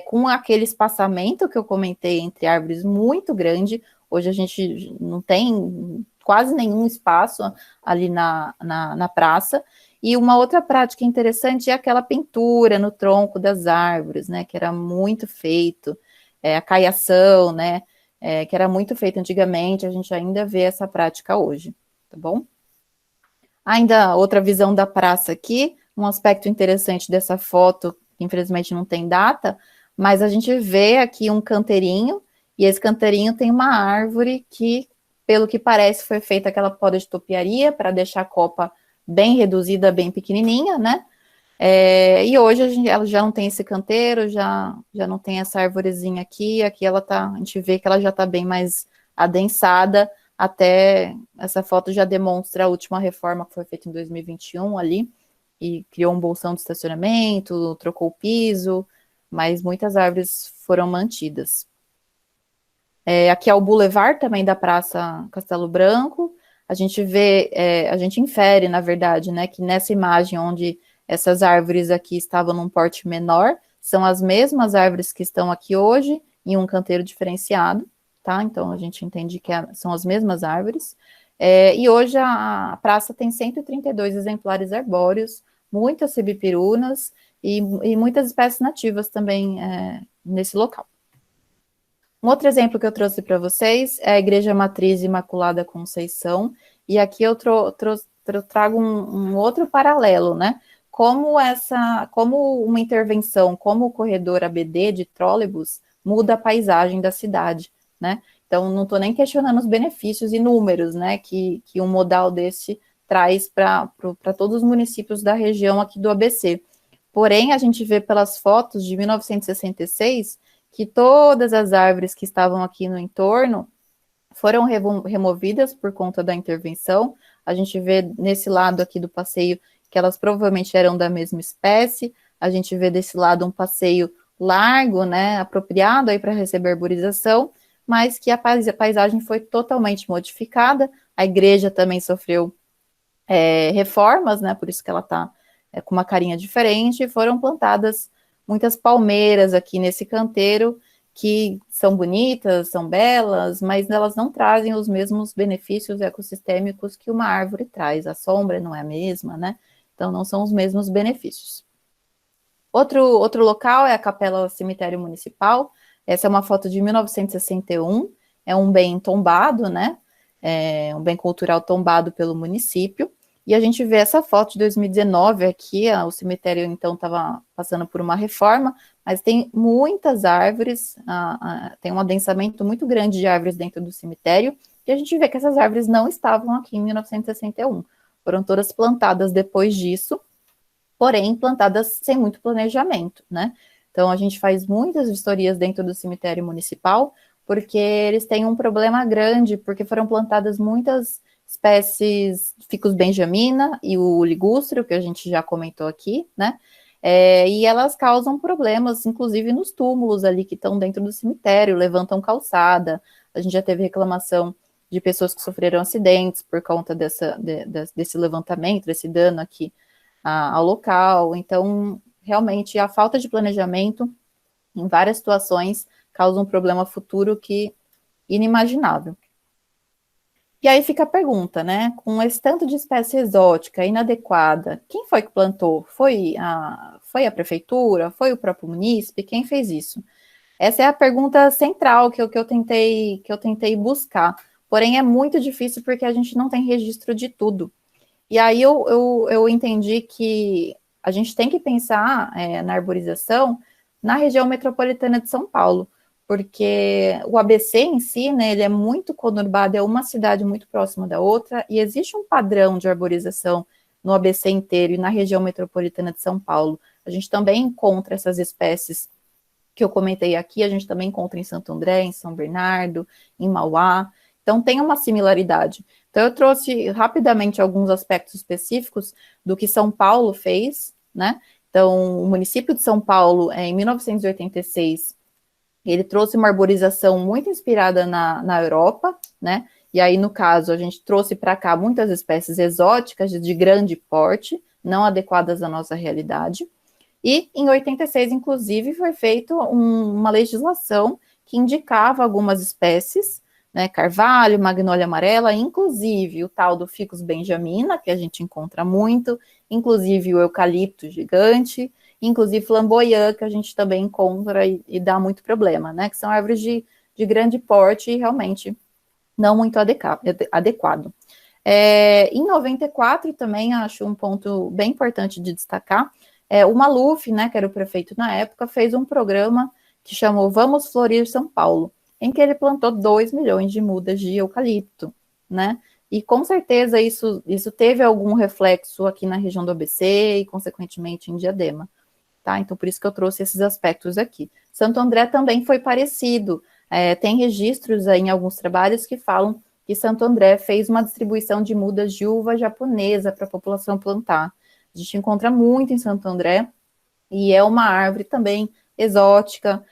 com aquele espaçamento que eu comentei entre árvores muito grande. Hoje a gente não tem quase nenhum espaço ali na praça. E uma outra prática interessante é aquela pintura no tronco das árvores, né, que era muito feito, a caiação, né, que era muito feito antigamente, a gente ainda vê essa prática hoje, tá bom? Ainda outra visão da praça aqui, um aspecto interessante dessa foto, infelizmente não tem data, mas a gente vê aqui um canteirinho, e esse canteirinho tem uma árvore que, pelo que parece, foi feita aquela poda de topiaria para deixar a copa bem reduzida, bem pequenininha, né? E hoje ela já não tem esse canteiro, já não tem essa arvorezinha aqui a gente vê que ela já está bem mais adensada, até essa foto já demonstra a última reforma que foi feita em 2021 ali, e criou um bolsão de estacionamento, trocou o piso, mas muitas árvores foram mantidas. Aqui é o Boulevard também da Praça Castelo Branco, a gente vê, a gente infere, na verdade, né, que nessa imagem onde essas árvores aqui estavam num porte menor, são as mesmas árvores que estão aqui hoje, em um canteiro diferenciado, tá? Então, a gente entende que são as mesmas árvores. E hoje a praça tem 132 exemplares arbóreos, muitas cibipirunas e muitas espécies nativas também nesse local. Um outro exemplo que eu trouxe para vocês é a Igreja Matriz Imaculada Conceição, e aqui eu trago um outro paralelo, né? Como uma intervenção, como o corredor ABD de trólebus muda a paisagem da cidade, né? Então, não estou nem questionando os benefícios e números, né, que um modal desse traz para todos os municípios da região aqui do ABC. Porém, a gente vê pelas fotos de 1966 que todas as árvores que estavam aqui no entorno foram removidas por conta da intervenção. A gente vê nesse lado aqui do passeio que elas provavelmente eram da mesma espécie. A gente vê desse lado um passeio largo, né, apropriado aí para receber arborização, mas que a paisagem foi totalmente modificada. A igreja também sofreu reformas, né, por isso que ela está com uma carinha diferente, e foram plantadas muitas palmeiras aqui nesse canteiro, que são bonitas, são belas, mas elas não trazem os mesmos benefícios ecossistêmicos que uma árvore traz. A sombra não é a mesma, né? Então, não são os mesmos benefícios. Outro local é a Capela Cemitério Municipal. Essa é uma foto de 1961, é um bem tombado, né? É um bem cultural tombado pelo município. E a gente vê essa foto de 2019 aqui, o cemitério então estava passando por uma reforma, mas tem muitas árvores, tem um adensamento muito grande de árvores dentro do cemitério, e a gente vê que essas árvores não estavam aqui em 1961, foram todas plantadas depois disso, porém plantadas sem muito planejamento, né? Então a gente faz muitas vistorias dentro do cemitério municipal, porque eles têm um problema grande, porque foram plantadas muitas espécies, Ficus benjamina e o ligustro, que a gente já comentou aqui, né? E elas causam problemas, inclusive nos túmulos ali que estão dentro do cemitério, levantam calçada. A gente já teve reclamação de pessoas que sofreram acidentes por conta desse levantamento, desse dano aqui ao local. Então, realmente, a falta de planejamento, em várias situações, causa um problema futuro que inimaginável. E aí fica a pergunta, né? Com esse tanto de espécie exótica, inadequada, quem foi que plantou? Foi a prefeitura? Foi o próprio munícipe? Quem fez isso? Essa é a pergunta central que eu tentei buscar. Porém, é muito difícil porque a gente não tem registro de tudo. E aí eu entendi que a gente tem que pensar na arborização na região metropolitana de São Paulo, porque o ABC em si, né, ele é muito conurbado, é uma cidade muito próxima da outra, e existe um padrão de arborização no ABC inteiro e na região metropolitana de São Paulo. A gente também encontra essas espécies que eu comentei aqui, a gente também encontra em Santo André, em São Bernardo, em Mauá, então tem uma similaridade. Então eu trouxe rapidamente alguns aspectos específicos do que São Paulo fez, né? Então o município de São Paulo, em 1986, ele trouxe uma arborização muito inspirada na Europa, né? E aí, no caso, a gente trouxe para cá muitas espécies exóticas de grande porte, não adequadas à nossa realidade. E em 86, inclusive, foi feita uma legislação que indicava algumas espécies, né? Carvalho, magnólia amarela, inclusive o tal do Ficus benjamina, que a gente encontra muito, inclusive o eucalipto gigante, inclusive flamboyant, que a gente também encontra e dá muito problema, né? Que são árvores de grande porte e realmente não muito adequado. Em 94 também acho um ponto bem importante de destacar, o Maluf, né, que era o prefeito na época, fez um programa que chamou Vamos Florir São Paulo, em que ele plantou 2 milhões de mudas de eucalipto, né? E com certeza isso teve algum reflexo aqui na região do ABC e, consequentemente, em Diadema. Tá? Então, por isso que eu trouxe esses aspectos aqui. Santo André também foi parecido. Tem registros aí em alguns trabalhos que falam que Santo André fez uma distribuição de mudas de uva japonesa para a população plantar. A gente encontra muito em Santo André, e é uma árvore também exótica,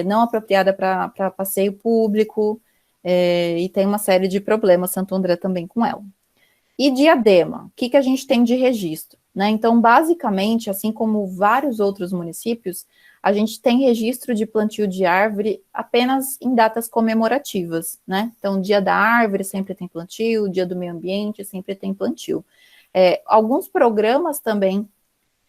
não apropriada para passeio público, e tem uma série de problemas, Santo André também com ela. E Diadema, o que a gente tem de registro? Né? Então, basicamente, assim como vários outros municípios, a gente tem registro de plantio de árvore apenas em datas comemorativas, né? Então, dia da árvore sempre tem plantio, dia do meio ambiente sempre tem plantio. Alguns programas também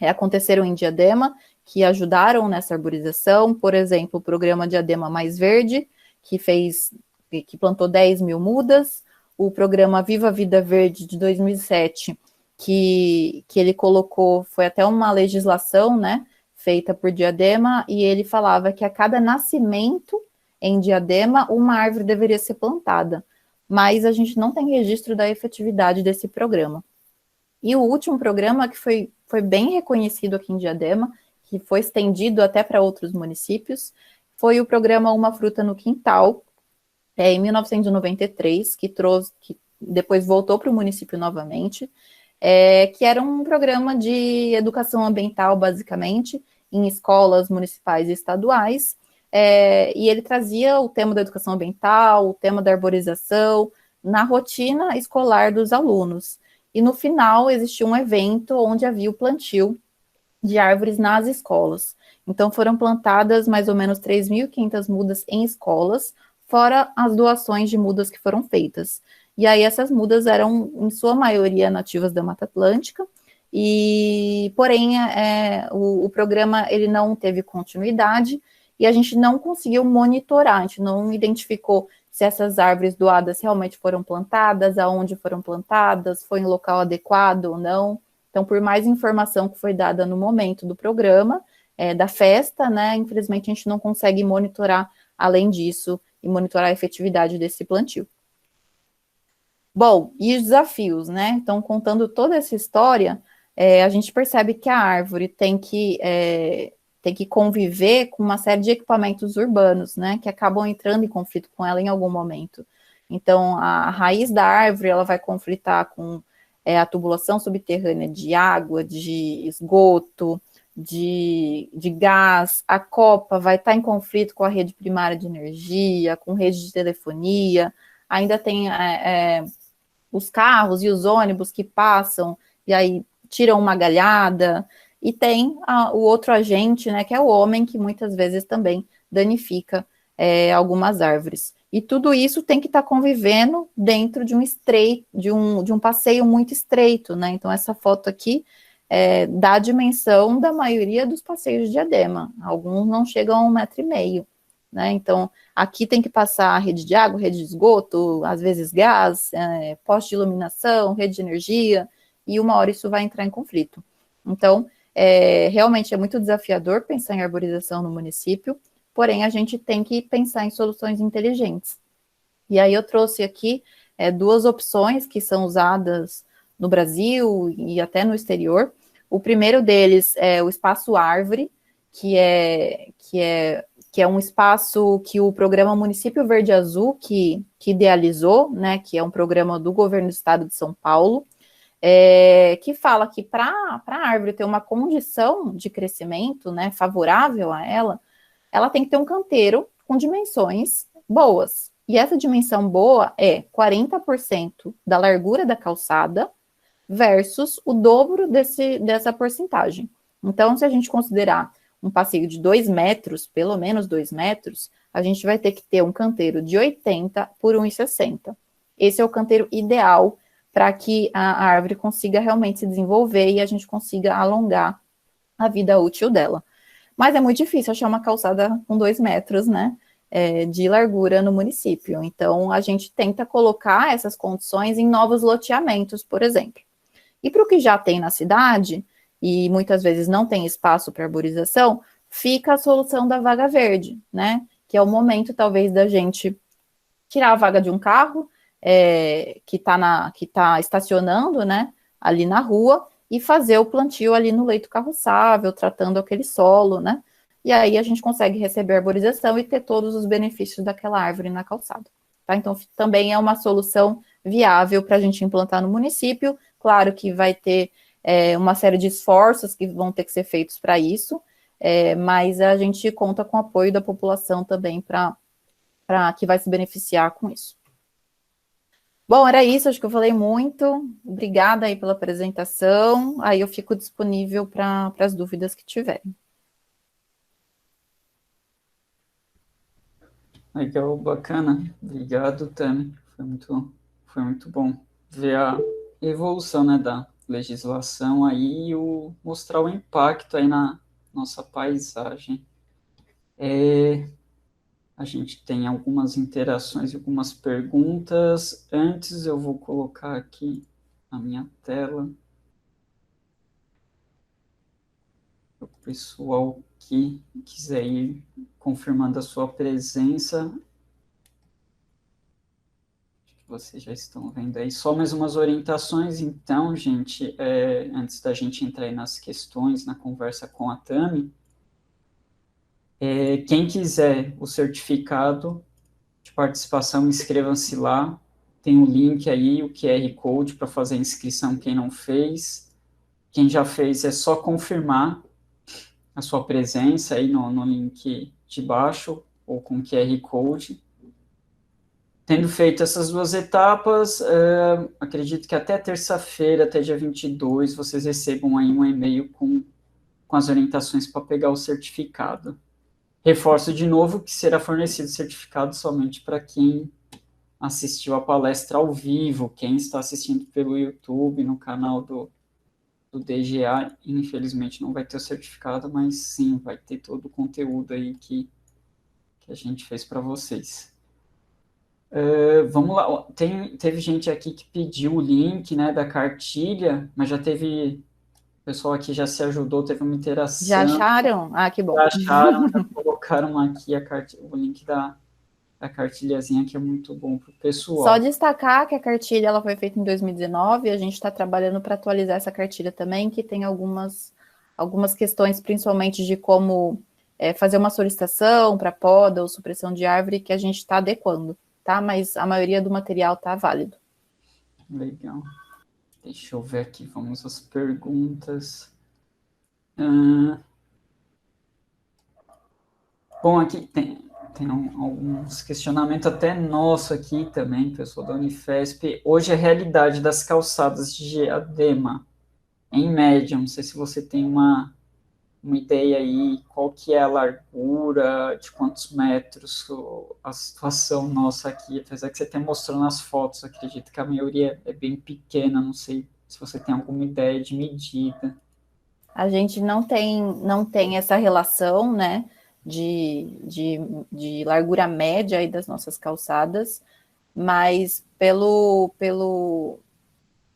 aconteceram em Diadema, que ajudaram nessa arborização, por exemplo, o programa Diadema Mais Verde, que plantou 10 mil mudas, o programa Viva a Vida Verde de 2007, que ele colocou, foi até uma legislação, né, feita por Diadema, e ele falava que a cada nascimento em Diadema, uma árvore deveria ser plantada, mas a gente não tem registro da efetividade desse programa. E o último programa que foi bem reconhecido aqui em Diadema, que foi estendido até para outros municípios, foi o programa Uma Fruta no Quintal, em 1993, que depois voltou para o município novamente, que era um programa de educação ambiental, basicamente, em escolas municipais e estaduais, e ele trazia o tema da educação ambiental, o tema da arborização, na rotina escolar dos alunos. E no final existia um evento onde havia o plantio de árvores nas escolas. Então, foram plantadas mais ou menos 3.500 mudas em escolas, fora as doações de mudas que foram feitas. E aí, essas mudas eram, em sua maioria, nativas da Mata Atlântica, e, porém, o programa ele não teve continuidade, e a gente não conseguiu monitorar, a gente não identificou se essas árvores doadas realmente foram plantadas, aonde foram plantadas, foi em local adequado ou não. Então, por mais informação que foi dada no momento do programa, da festa, né, infelizmente a gente não consegue monitorar além disso e monitorar a efetividade desse plantio. Bom, e os desafios, né? Então, contando toda essa história, a gente percebe que a árvore tem que conviver com uma série de equipamentos urbanos, né, que acabam entrando em conflito com ela em algum momento. Então, a raiz da árvore, ela vai conflitar com a tubulação subterrânea de água, de esgoto, de gás, a copa vai estar em conflito com a rede primária de energia, com rede de telefonia, ainda tem os carros e os ônibus que passam, e aí tiram uma galhada, e tem o outro agente, né, que é o homem, que muitas vezes também danifica algumas árvores. E tudo isso tem que estar convivendo dentro de um passeio muito estreito, né? Então, essa foto aqui dá a dimensão da maioria dos passeios de Diadema. Alguns não chegam a 1,5 m, né? Então, aqui tem que passar rede de água, rede de esgoto, às vezes gás, poste de iluminação, rede de energia, e uma hora isso vai entrar em conflito. Então, realmente é muito desafiador pensar em arborização no município, porém a gente tem que pensar em soluções inteligentes. E aí eu trouxe aqui 2 opções que são usadas no Brasil e até no exterior. O primeiro deles é o espaço árvore, que é um espaço que o programa Município Verde Azul que idealizou, né, que é um programa do governo do estado de São Paulo, que fala que para a árvore ter uma condição de crescimento, né, favorável a ela tem que ter um canteiro com dimensões boas. E essa dimensão boa é 40% da largura da calçada versus o dobro dessa porcentagem. Então, se a gente considerar um passeio de 2 metros, pelo menos 2 metros, a gente vai ter que ter um canteiro de 80 por 1,60. Esse é o canteiro ideal para que a árvore consiga realmente se desenvolver e a gente consiga alongar a vida útil dela. Mas é muito difícil achar uma calçada com 2 metros, né, de largura no município. Então, a gente tenta colocar essas condições em novos loteamentos, por exemplo. E para o que já tem na cidade, e muitas vezes não tem espaço para arborização, fica a solução da vaga verde, né, que é o momento, talvez, da gente tirar a vaga de um carro, que está estacionando, né, ali na rua, e fazer o plantio ali no leito carroçável, tratando aquele solo, né, e aí a gente consegue receber a arborização e ter todos os benefícios daquela árvore na calçada, tá? Então, também é uma solução viável para a gente implantar no município. Claro que vai ter uma série de esforços que vão ter que ser feitos para isso, mas a gente conta com o apoio da população também para que vai se beneficiar com isso. Bom, era isso, acho que eu falei muito. Obrigada aí pela apresentação. Aí eu fico disponível para as dúvidas que tiverem. Legal, bacana. Obrigado, Tami. Foi muito bom ver a evolução, né, da legislação aí e mostrar o impacto aí na nossa paisagem. A gente tem algumas interações e algumas perguntas. Antes eu vou colocar aqui na minha tela o pessoal que quiser ir confirmando a sua presença. Vocês já estão vendo aí. Só mais umas orientações, então, gente, antes da gente entrar aí nas questões, na conversa com a Tami, quem quiser o certificado de participação, inscrevam-se lá, tem o link aí, o QR Code para fazer a inscrição, quem não fez. Quem já fez é só confirmar a sua presença aí no link de baixo, ou com QR Code. Tendo feito essas 2 etapas, acredito que até terça-feira, até dia 22, vocês recebam aí um e-mail com com as orientações para pegar o certificado. Reforço de novo que será fornecido certificado somente para quem assistiu a palestra ao vivo, quem está assistindo pelo YouTube, no canal do DGA, infelizmente não vai ter o certificado, mas sim, vai ter todo o conteúdo aí que a gente fez para vocês. Vamos lá, teve gente aqui que pediu o link, né, da cartilha, mas já teve, o pessoal aqui já se ajudou, teve uma Já interação, acharam? Ah, que bom. já acharam, já colocaram aqui o link da cartilhazinha, que é muito bom para o Só pessoal. destacar que a cartilha ela foi feita em 2019 e a gente está trabalhando para atualizar essa cartilha também, que tem algumas questões, principalmente de como fazer uma solicitação para poda ou supressão de árvore, que a gente está adequando, tá? Mas a maioria do material está válido. Legal. Deixa eu ver aqui, vamos às perguntas. Bom, aqui tem alguns questionamentos até nosso aqui também, pessoal da Unifesp. Hoje a realidade das calçadas de Diadema, em média, não sei se você tem uma ideia aí, qual que é a largura, de quantos metros, a situação nossa aqui, apesar que você até mostrou nas fotos, acredito que a maioria é bem pequena, não sei se você tem alguma ideia de medida. A gente não tem essa relação, né, de largura média aí das nossas calçadas, mas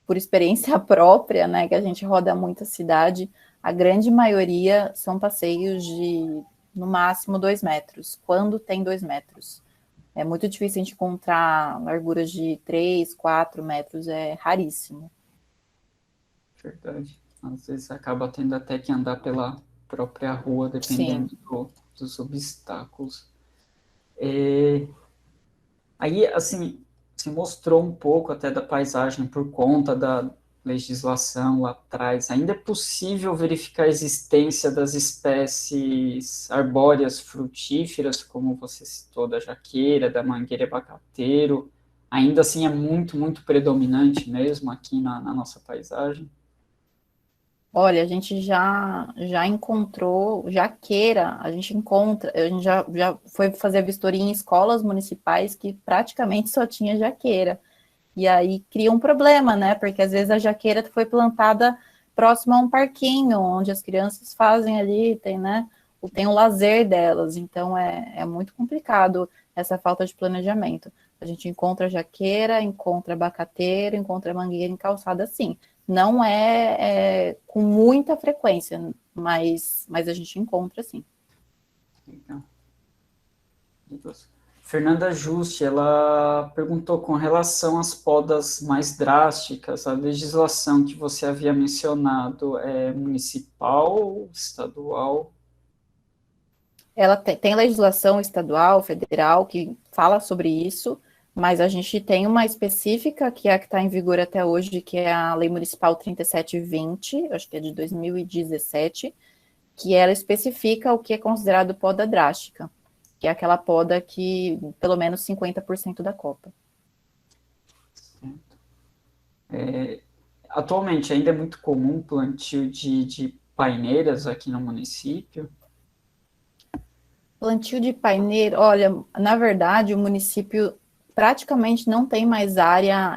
por experiência própria, né, que a gente roda muito a cidade, a grande maioria são passeios de, no máximo, 2 metros, quando tem 2 metros. É muito difícil a gente encontrar larguras de 3, 4 metros, é raríssimo. Verdade. Às vezes acaba tendo até que andar pela própria rua, Sim. dependendo dos obstáculos. Aí, assim, se mostrou um pouco até da paisagem por conta da legislação lá atrás. Ainda é possível verificar a existência das espécies arbóreas frutíferas, como você citou, da jaqueira, da mangueira abacateiro. Ainda assim é muito, muito predominante mesmo aqui na nossa paisagem. Olha, a gente já encontrou jaqueira, a gente encontra, a gente já foi fazer a vistoria em escolas municipais que praticamente só tinha jaqueira. E aí cria um problema, né? Porque às vezes a jaqueira foi plantada próximo a um parquinho, onde as crianças fazem ali, tem, né? Tem o lazer delas, então é muito complicado essa falta de planejamento. A gente encontra jaqueira, encontra abacateiro, encontra mangueira em calçada, sim. Não com muita frequência, mas a gente encontra, sim. Legal. Fernanda Juste, ela perguntou com relação às podas mais drásticas, a legislação que você havia mencionado é municipal, estadual? Ela tem legislação estadual, federal, que fala sobre isso, mas a gente tem uma específica, que é a que está em vigor até hoje, que é a Lei Municipal 3720, acho que é de 2017, que ela especifica o que é considerado poda drástica, que é aquela poda que pelo menos 50% da copa. Atualmente ainda é muito comum plantio de paineiras aqui no município. Plantio de paineira, olha, na verdade, o município praticamente não tem mais área,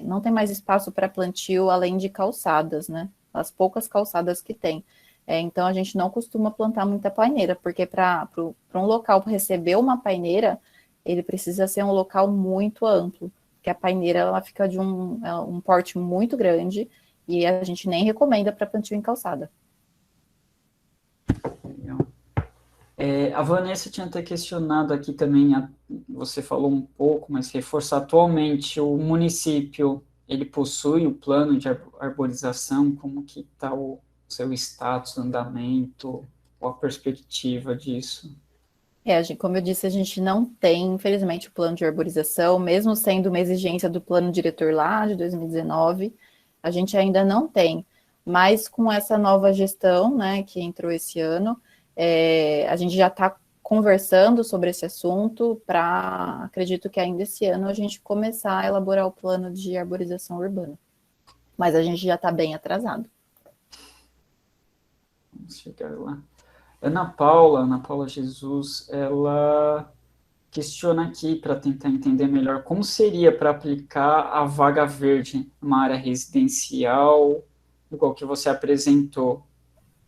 não tem mais espaço para plantio além de calçadas, né? As poucas calçadas que tem. Então, a gente não costuma plantar muita paineira, porque para um local receber uma paineira, ele precisa ser um local muito amplo, porque a paineira ela fica de um porte muito grande e a gente nem recomenda para plantio em calçada. A Vanessa tinha até questionado aqui também, você falou um pouco, mas reforçar, atualmente o município, ele possui o plano de arborização, como que está o seu status, andamento, qual a perspectiva disso? Como eu disse, a gente não tem, infelizmente, o plano de arborização, mesmo sendo uma exigência do plano diretor lá de 2019, a gente ainda não tem. Mas com essa nova gestão, né, que entrou esse ano, a gente já está conversando sobre esse assunto para, acredito que ainda esse ano, a gente começar a elaborar o plano de arborização urbana. Mas a gente já está bem atrasado. Vamos chegar lá. Ana Paula Jesus, ela questiona aqui para tentar entender melhor como seria para aplicar a vaga verde numa área residencial, igual que você apresentou,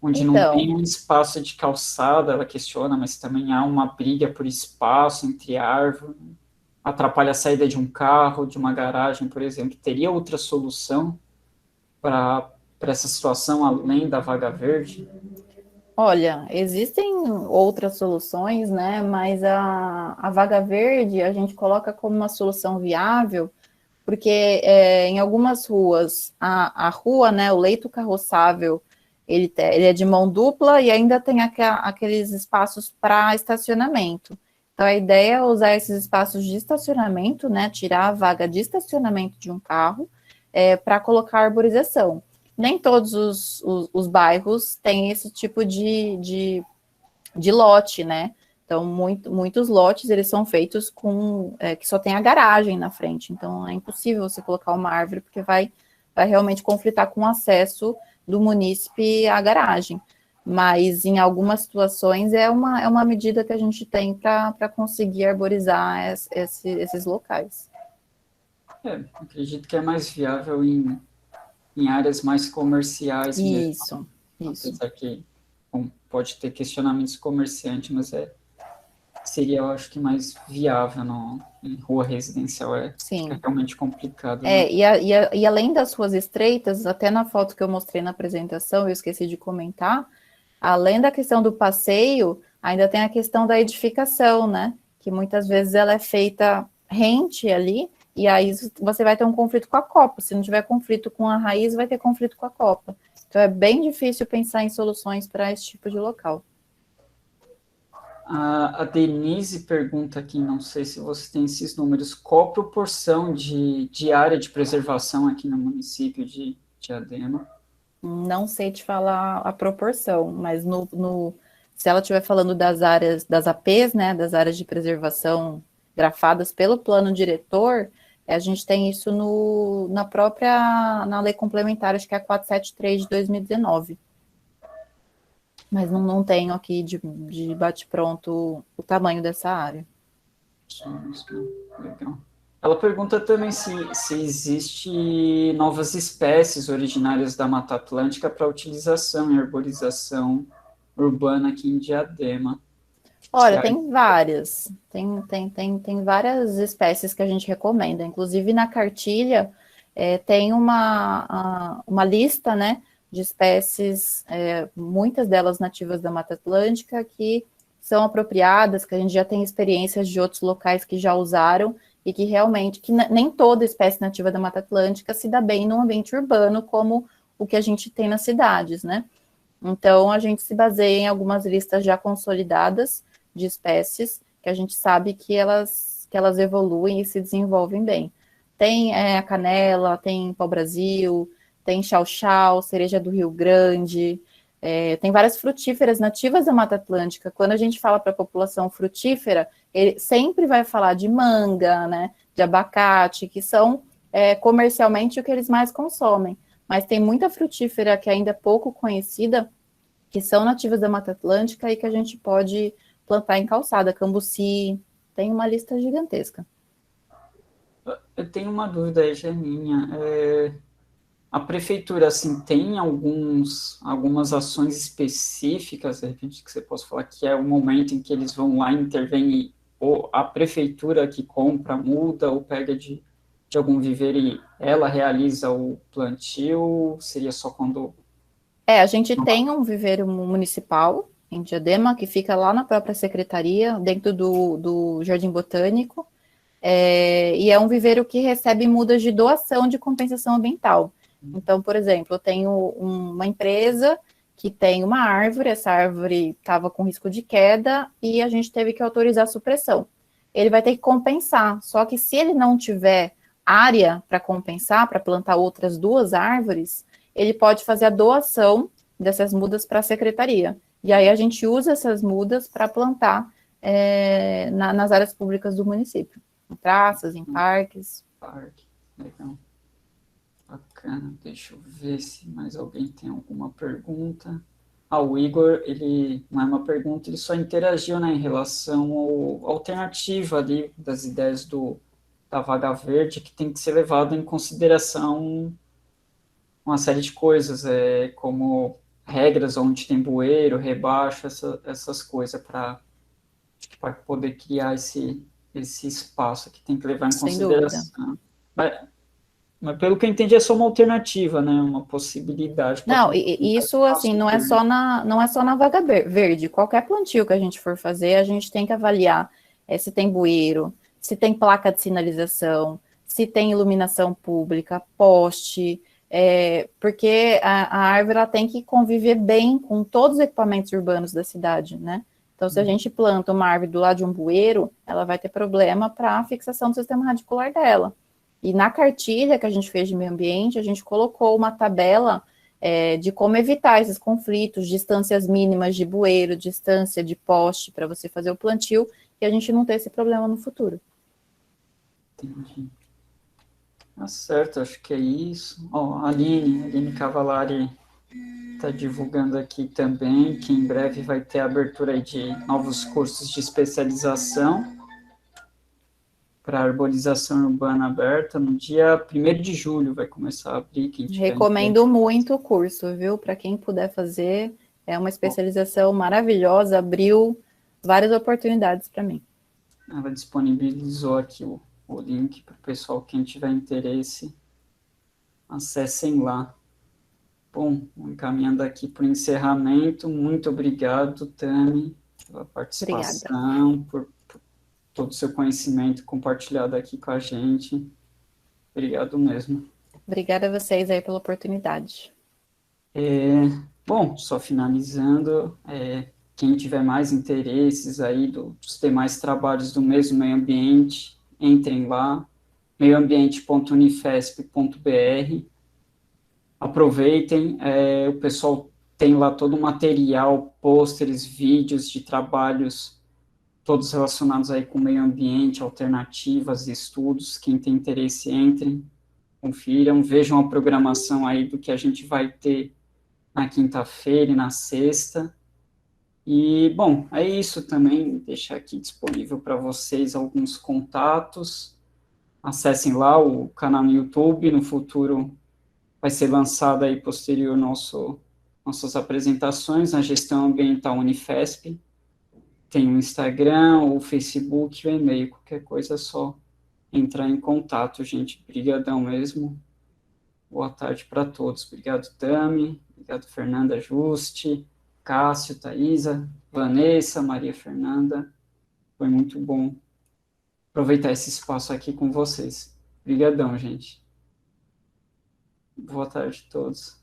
onde não tem Então, um espaço de calçada, ela questiona, mas também há uma briga por espaço entre árvores, atrapalha a saída de um carro, de uma garagem, por exemplo. Teria outra solução para essa situação além da vaga verde? olha, existem outras soluções, né? Mas a vaga verde a gente coloca como uma solução viável, porque em algumas ruas, a rua, né, o leito carroçável, ele é de mão dupla e ainda tem aqueles espaços para estacionamento. Então, a ideia é usar esses espaços de estacionamento, né, tirar a vaga de estacionamento de um carro, para colocar arborização. Nem todos os bairros têm esse tipo de lote, né? Então, muitos lotes, eles são feitos com, que só tem a garagem na frente, então é impossível você colocar uma árvore, porque vai realmente conflitar com o acesso do munícipe à garagem. Mas, em algumas situações, é uma medida que a gente tem para conseguir arborizar esses locais. Acredito que é mais viável em áreas mais comerciais mesmo, Isso, apesar que bom, pode ter questionamentos comerciantes, mas seria, eu acho que mais viável em rua residencial, fica sim. realmente complicado, né? E além das ruas estreitas, até na foto que eu mostrei na apresentação, eu esqueci de comentar, além da questão do passeio, ainda tem a questão da edificação, né? Que muitas vezes ela é feita rente ali, e aí você vai ter um conflito com a copa. Se não tiver conflito com a raiz, vai ter conflito com a copa. Então é bem difícil pensar em soluções para esse tipo de local. A Denise pergunta aqui, não sei se você tem esses números, qual a proporção de área de preservação aqui no município de Diadema? Não sei te falar a proporção, mas se ela estiver falando das áreas, das APs, né, das áreas de preservação grafadas pelo plano diretor, a gente tem isso na lei complementar, acho que é a 473 de 2019. Mas não tenho aqui de bate-pronto o tamanho dessa área. Legal. Ela pergunta também se existe novas espécies originárias da Mata Atlântica para utilização e arborização urbana aqui em Diadema. Se Olha, tem várias. Tem várias espécies que a gente recomenda. Inclusive, na cartilha, tem uma lista, né, de espécies, muitas delas nativas da Mata Atlântica, que são apropriadas, que a gente já tem experiências de outros locais que já usaram, e que realmente, que nem toda espécie nativa da Mata Atlântica se dá bem no ambiente urbano, como o que a gente tem nas cidades, né? Então, a gente se baseia em algumas listas já consolidadas de espécies, que a gente sabe que elas evoluem e se desenvolvem bem. Tem a canela, tem pau-brasil, tem chau-chau, cereja do Rio Grande, tem várias frutíferas nativas da Mata Atlântica. Quando a gente fala para a população frutífera, ele sempre vai falar de manga, né, de abacate, que são comercialmente o que eles mais consomem. Mas tem muita frutífera que ainda é pouco conhecida, que são nativas da Mata Atlântica e que a gente pode plantar em calçada, cambuci, tem uma lista gigantesca. Eu tenho uma dúvida aí, Janinha. A prefeitura, assim, tem algumas ações específicas, de repente, que você possa falar que é o momento em que eles vão lá intervir, ou a prefeitura que compra, muda, ou pega de algum viveiro e ela realiza o plantio, seria só quando... A gente tem um viveiro municipal em Diadema, que fica lá na própria secretaria, dentro do Jardim Botânico, e é um viveiro que recebe mudas de doação de compensação ambiental. Então, por exemplo, eu tenho uma empresa que tem uma árvore, essa árvore estava com risco de queda e a gente teve que autorizar a supressão. Ele vai ter que compensar, só que se ele não tiver área para compensar, para plantar outras duas árvores, ele pode fazer a doação dessas mudas para a secretaria. E aí a gente usa essas mudas para plantar nas áreas públicas do município, em praças, em parques. Parque, legal. Bacana, deixa eu ver se mais alguém tem alguma pergunta. o Igor, ele não é uma pergunta, ele só interagiu, né, em relação à alternativa ali das ideias da vaga verde, que tem que ser levado em consideração uma série de coisas, como regras onde tem bueiro, rebaixo, essas coisas, para poder criar esse espaço que tem que levar em Sem dúvida. consideração. Mas pelo que eu entendi, é só uma alternativa, né? Uma possibilidade para Não, e isso assim não é só na vaga verde. Qualquer plantio que a gente for fazer, a gente tem que avaliar se tem bueiro, se tem placa de sinalização, se tem iluminação pública, poste, porque a árvore ela tem que conviver bem com todos os equipamentos urbanos da cidade, né? Então, se a gente planta uma árvore do lado de um bueiro, ela vai ter problema para a fixação do sistema radicular dela. E na cartilha que a gente fez de meio ambiente, a gente colocou uma tabela de como evitar esses conflitos, distâncias mínimas de bueiro, distância de poste para você fazer o plantio, e a gente não ter esse problema no futuro. Entendi. Tá certo, acho que é isso. Ó, a Aline Cavalari está divulgando aqui também que em breve vai ter a abertura aí de novos cursos de especialização para arborização urbana aberta no dia 1º de julho, vai começar a abrir. Quem tiver Recomendo muito o curso, viu? Para quem puder fazer, é uma especialização maravilhosa, abriu várias oportunidades para mim. Ela disponibilizou aqui o link para o pessoal, quem tiver interesse, acessem lá. Bom, encaminhando aqui para o encerramento, muito obrigado, Tami, pela participação, por todo o seu conhecimento compartilhado aqui com a gente. Obrigado mesmo. Obrigada a vocês aí pela oportunidade. Bom, só finalizando, quem tiver mais interesses aí dos demais trabalhos do mesmo meio ambiente, entrem lá, meioambiente.unifesp.br, aproveitem, o pessoal tem lá todo o material, pôsteres, vídeos de trabalhos, todos relacionados aí com meio ambiente, alternativas, estudos, quem tem interesse, entrem, confiram, vejam a programação aí do que a gente vai ter na quinta-feira e na sexta. E, bom, é isso também, deixar aqui disponível para vocês alguns contatos. Acessem lá o canal no YouTube, no futuro vai ser lançado aí posterior nossas apresentações na gestão ambiental Unifesp. Tem o Instagram, o Facebook, o e-mail, qualquer coisa é só entrar em contato, gente. Obrigadão mesmo. Boa tarde para todos. Obrigado, Tami. Obrigado, Fernanda Juste, Cássio, Thaisa, Vanessa, Maria Fernanda. Foi muito bom aproveitar esse espaço aqui com vocês. Obrigadão, gente. Boa tarde a todos.